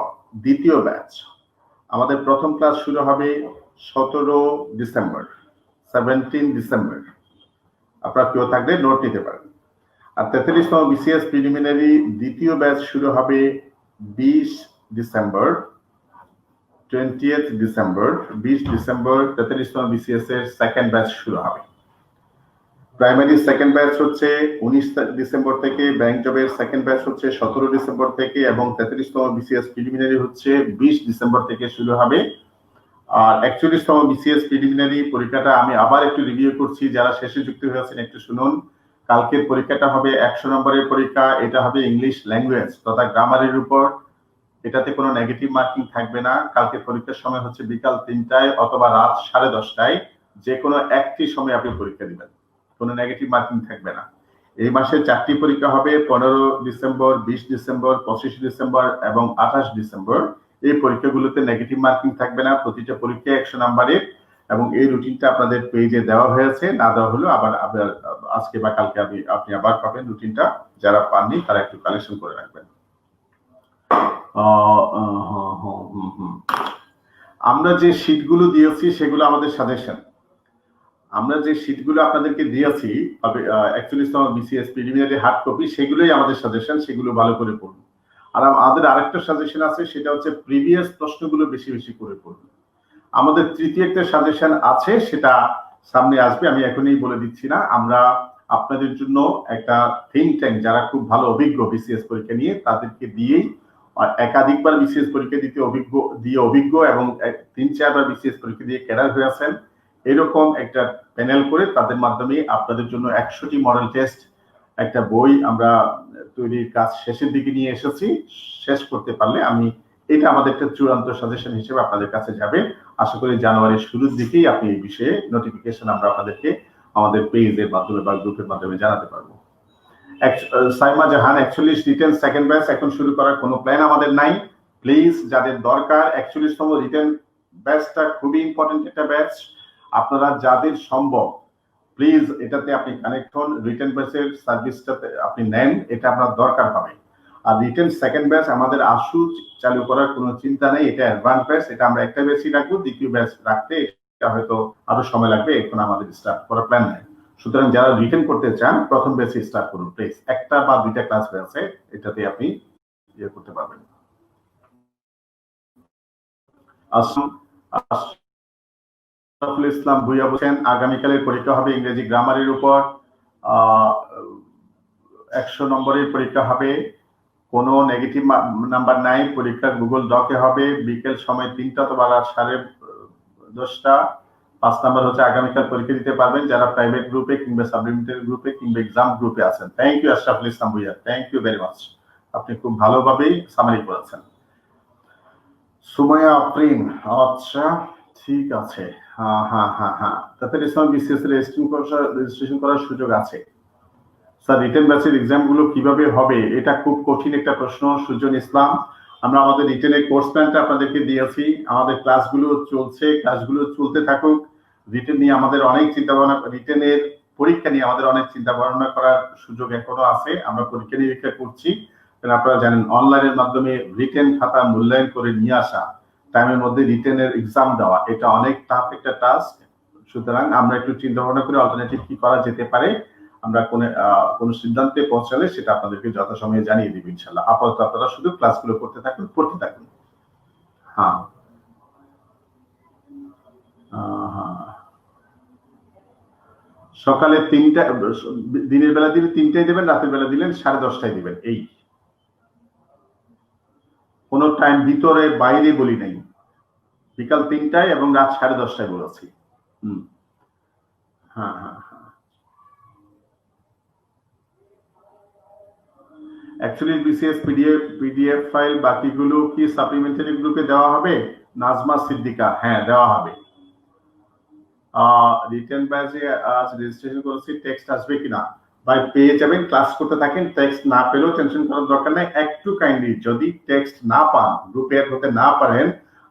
দ্বিতীয় ব্যাচ, আমাদের প্রথম ক্লাস শুরু হবে 17 ডিসেম্বর, 17 ডিসেম্বর। আপনারা কেউ থাকলে নোট নিতে পারেন। আর 43তম বিসিএস প্রিলিমিনারি দ্বিতীয় ব্যাচ শুরু হবে 20 ডিসেম্বর, 20th ডিসেম্বর, 20 ডিসেম্বর 43তম বিসিএস এর সেকেন্ড ব্যাচ শুরু হবে। প্রাইমারি সেকেন্ড ব্যাচ হচ্ছে 19 ডিসেম্বর থেকে, ব্যাংক জবের সেকেন্ড ব্যাচ হচ্ছে 17 ডিসেম্বর থেকে, এবং 43তম বিসিএস প্রিলিমিনারি হচ্ছে 20 ডিসেম্বর থেকে শুরু হবে। আর 41তম বিসিএস প্রিলিমিনারি পরীক্ষাটা আমি আবার একটু রিভিউ করছি, যারা শেষে যুক্ত হয়েছেন একটু শুনুন। কালকের পরীক্ষাটা হবে 100 নম্বরের পরীক্ষা, এটা হবে ইংলিশ ল্যাঙ্গুয়েজ তথা গ্রামারের উপর। এটাতে কোনো নেগেটিভ মার্কিং থাকবে না। কালকের পরীক্ষার সময় হচ্ছে বিকাল 3টায় অথবা রাত 10:30টায়, যে কোনো একটি সময় আপনি পরীক্ষা দিবেন, কোনো নেগেটিভ মার্কিং থাকবে না। এই মাসে 4টি পরীক্ষা হবে, 15 ডিসেম্বর, 20 ডিসেম্বর, 25 ডিসেম্বর এবং 28 ডিসেম্বর। এই পরীক্ষাগুলোতে নেগেটিভ মার্কিং থাকবে না, প্রতিটা পরীক্ষা 100 নম্বরের, এবং এই রুটিনটা আপনাদের পেজে দেওয়া হয়েছে। না দেওয়া হলো আবার আজকে বা কালকে আপনি আবার পাবেন রুটিনটা, যারা পাননি তারা একটু কালেকশন করে রাখবেন। আমরা যে শীটগুলো দিয়েছি সেগুলো আমাদের সাজেশন। আমরা যে শীটগুলো আপনাদেরকে দিয়েছি 41তম বিসিএস প্রিলিমিনারি হার্ড কপি, সেগুলোই আমাদের সাজেশন, সেগুলো ভালো করে পড়ুন। আর আমাদের আরেকটা সাজেশন আছে, সেটা হচ্ছে প্রিভিয়াস প্রশ্নগুলো বেশি বেশি করে পড়ুন। আমাদের তৃতীয় একটা সাজেশন আছে, সেটা সামনে আসবে, আমি এখনই বলে দিচ্ছি না। আমরা আপনাদের জন্য একটা থিঙ্ক ট্যাঙ্ক, যারা খুব ভালো অভিজ্ঞ বিসিএস পরীক্ষা নিয়ে, তাদেরকে দিয়েই একাধিকবার বিসিএস পরীক্ষা দিতে অভিজ্ঞ এবং 3-4 বার বিসিএস পরীক্ষা দিয়ে ক্যাডার হয়ে আছেন, এরকম একটা প্যানেল করে তাদের মাধ্যমে আপনাদের জন্য 100টি মডেল টেস্ট একটা বই আমরা তৈরির কাজ শেষের দিকে নিয়ে এসেছি। শেষ করতে পারলে এটা আমাদের একটা চূড়ান্ত সাজেশন হিসেবে আপনাদের কাছে যাবে। আশা করি জানুয়ারির শুরুর দিকেই আপনি এই বিষয়ে নোটিফিকেশন আমরা আপনাদেরকে আমাদের পেজের মাধ্যমে বা গ্রুপের মাধ্যমে জানাতে পারবো। সাইমা জাহান 41 রিটেন সেকেন্ড ব্যাচ এখন শুরু করার কোনো প্ল্যান আমাদের নাই। প্লিজ যাদের দরকার 41তম রিটেন ব্যাচটা খুবই ইম্পর্টেন্ট একটা ব্যাচ, আপনারা যাদের সম্ভব প্লিজ এটাতে আপনি কানেক্ট হন, রিটেন ব্যাচের সার্ভিসটাতে আপনি নেন, এটা আপনার দরকার হবে। আর রিটেন সেকেন্ড ব্যাচ আমাদের আশু চালু করার কোনো চিন্তা নেই, এটা অ্যাডভান্স ব্যাচ, এটা আমরা একটা ব্যাচই রাখবো, দ্বিতীয় ব্যাচ রাখতে এটা হয়তো আরো সময় লাগবে, এখন আমাদের স্টার্ট করার প্ল্যান নেই। সুতরাং যারা রিটেন করতে চান প্রথম ব্যাচে স্টার্ট করুন প্লিজ, একটা বা দুইটা ক্লাস আছে এটাতে আপনি ইয়ে করতে পারবেন। আশরাফুল ইসলাম ভুইয়া বলছেন আগামীকালের পরীক্ষা হবে ইংরেজি গ্রামারের উপর, 100 নম্বরের পরীক্ষা হবে, কোনো নেগেটিভ নাম্বার নাই, পরীক্ষা গুগল ডকে হবে, বিকেল সময় 3টা অথবা রাত 10:30। 5 নাম্বার হচ্ছে আগামীকাল পরীক্ষা দিতে পারবেন যারা প্রাইভেট গ্রুপে কিংবা সাপ্লিমেন্টারি গ্রুপে কিংবা এক্সাম গ্রুপে আছেন। Thank you Ashraful Islam Bhuiyan, thank you very much, আপনি খুব ভালোভাবেই সামারি করেছেন। সুমাইয়া আফরিন, আচ্ছা ঠিক আছে, হ্যাঁ তাদের ইসলাম বিসিএস রেজিস্ট্রেশন করার সুযোগ আছে। স্যার রিটেন ব্যাচের এক্সাম গুলো কিভাবে হবে, এটা খুব কঠিন একটা প্রশ্ন সুজন ইসলাম। আমরা আমাদের রিটেনের কোর্স প্ল্যানটা আপনাদেরকে দিয়েছি, আমাদের ক্লাসগুলো চলছে, ক্লাসগুলো চলতে থাকুক। রিটেন নিয়ে আমাদের অনেক চিন্তা ভাবনা, রিটেনের পরীক্ষা নিয়ে আমাদের অনেক চিন্তা ভাবনা করার সুযোগ এখনো আছে, আমরা পরীক্ষা নিরীক্ষা করছি। কারণ আপনারা জানেন অনলাইনের মাধ্যমে রিটেন খাতা মূল্যায়ন করে নিয়ে আসা, টাইমের মধ্যে রিটেনের এক্সাম দেওয়া, এটা অনেক টাফ একটা টাস্ক। সুতরাং আমরা একটু চিন্তা ভাবনা করে অল্টারনেটিভ কি করা যেতে পারে, আমরা কোন সিদ্ধান্তে পৌঁছালে সেটা আপনাদেরকে যথাসময়ে জানিয়ে দিব ইনশাআল্লাহ। আপাতত আপনারা শুধু ক্লাসগুলো করতে থাকুন, পড়তে থাকুন। হ্যাঁ সকালে 3টা, দিনের বেলা দিলে 3টায় দেবেন, রাতের বেলা দিলেন 10:30টায় দিবেন, এই কোন টাইম ভিতরে বাইরে বলি নাই, বিকাল 3টায় এবং রাত 10:30টায় বলেছি। হ্যাঁ অ্যাকচুয়ালি বিসিএস পিডিএফ ফাইল বাকিগুলো কি সাপ্লিমেন্টারি গ্রুপে দেওয়া হবে? নাজমা সিদ্দিকা, হ্যাঁ দেওয়া হবে। রিটেন ব্যাচে আজ রেজিস্ট্রেশন করেছি, টেক্সট আসবে কিনা? ভাই পেয়ে যাবেন, ক্লাস করতে থাকেন, টেক্সট না পেলেও টেনশন করার দরকার নেই। একটু কাইন্ডলি যদি টেক্সট না পান, গ্রুপে অ্যাড হতে না পারেন,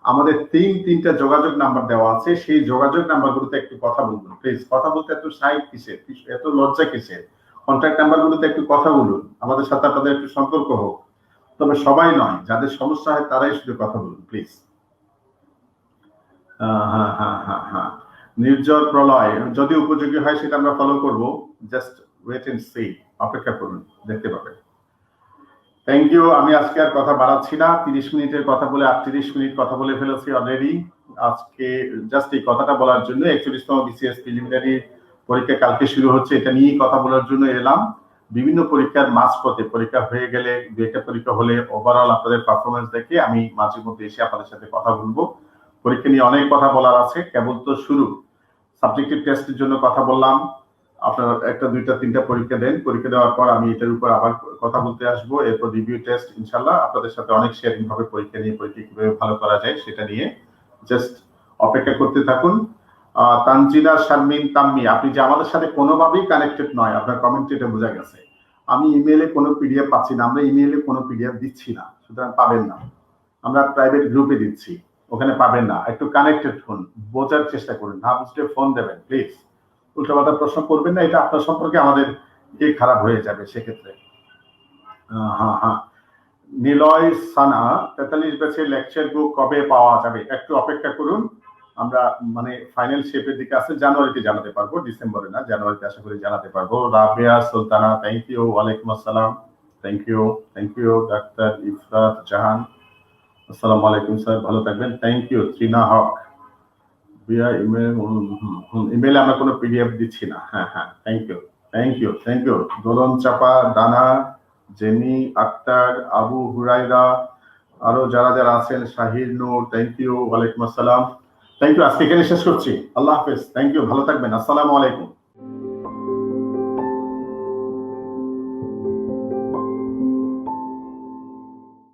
আমাদের 3টা যোগাযোগ নাম্বার দেওয়া আছে, সেই যোগাযোগ নাম্বারগুলোতে একটু কথা বলুন প্লিজ। কথা বলতে এত সাই কিসের, এত লজ্জা কিসের? কন্ট্যাক্ট নাম্বারগুলোতে একটু কথা বলুন, আমাদের সাথে আপনাদের একটু সম্পর্ক হোক। তবে সবাই নয়, যাদের সমস্যা হয় তারাই শুধু কথা বলুন প্লিজ। হ্যাঁ নির্ঝর প্রলয় যদি উপযোগী হয় সেটা আমরা ফলো করব, জাস্ট ওয়েট এন্ড সি, অপেক্ষা করুন, দেখতে পাবেন। থ্যাংক ইউ, আমি আজকে আর কথা বাড়াচ্ছি না, 30 মিনিটের কথা বলে 38 মিনিট কথা বলে ফেলেছি অলরেডি। আজকে জাস্ট এই কথাটা বলার জন্য 41তম বিসিএস প্রিলিমিনারি পরীক্ষা কালকে শুরু হচ্ছে, এটা নিয়েই কথা বলার জন্য এলাম। বিভিন্ন পরীক্ষার মাঝপথে পরীক্ষা হয়ে গেলে, 2টা পরীক্ষা হলে ওভারঅল আপনাদের পারফরমেন্স দেখে আমি মাঝে মধ্যে এসে আপনাদের সাথে কথা বলবো। পরীক্ষা নিয়ে অনেক কথা বলার আছে, কেবল তো শুরু। সাবজেক্টিভ টেস্টের জন্য কথা বললাম, আপনারা 1টা 2টা 3টা পরীক্ষা দেন, পরীক্ষা দেওয়ার পর আমি এটার উপর আবার কথা বলতে আসবো, এরপর রিভিউ টেস্ট, ইনশাআল্লাহ আপনাদের সাথে অনেক শেয়ারিং হবে পরীক্ষা নিয়ে, পরীক্ষা কিভাবে ভালো করা যায় সেটা নিয়ে। জাস্ট অপেক্ষা করতে থাকুন। তানজিনা শারমিন তাম্মি, আপনি যে আমাদের সাথে কোনোভাবেই কানেক্টেড নয়, আপনার কমেন্টে এটা বোঝা গেছে। আমি ইমেইলে কোনো পিডিএফ পাচ্ছি না, আমরা ইমেইলে কোনো পিডিএফ দিচ্ছি না, সুতরাং পাবেন না। আমরা প্রাইভেট গ্রুপে দিচ্ছি, ওখানে পাবেন না। একটু কানেক্টেড হন, বোঝার চেষ্টা করুন, না বুঝলে ফোন দেবেন প্লিজ। উল্টাপাল্টা প্রশ্ন করবেন না, এটা আপনার সম্পর্কে আমাদের খারাপ হয়ে যাবে সেক্ষেত্রে। নিলয় সানা, 43 ব্যাচের লেকচার বুক কবে পাওয়া যাবে? একটু অপেক্ষা করুন, আমরা মানে ফাইনাল শেপের দিকে আছে, জানুয়ারিতে জানাতে পারবো, ডিসেম্বরে না, জানুয়ারিতে আশা করি জানাতে পারবো। রাবিয়া সুলতানা, থ্যাংক ইউ, ওয়ালাইকুম আসসালাম, থ্যাংক ইউ। ডাক্তার ইফরাত জাহান, আসসালামু আলাইকুম স্যার, ভালো থাকবেন, থ্যাংক ইউ। ত্রিনা হক, ইমেইলে আমরা কোনো পিডিএফ দিচ্ছি না। হ্যাঁ থ্যাংক ইউ। দোলন চাপা, দানা, জেনি আক্তার, আবু হুরাইরা, আরো যারা আছেন, শাহির নূর, থ্যাংক ইউ, ওয়ালাইকুম আসসালাম, থ্যাংক ইউ। আজকে এখানে শেষ করছি, আল্লাহ হাফেজ, থ্যাংক ইউ, ভালো থাকবেন, আসসালামু আলাইকুম।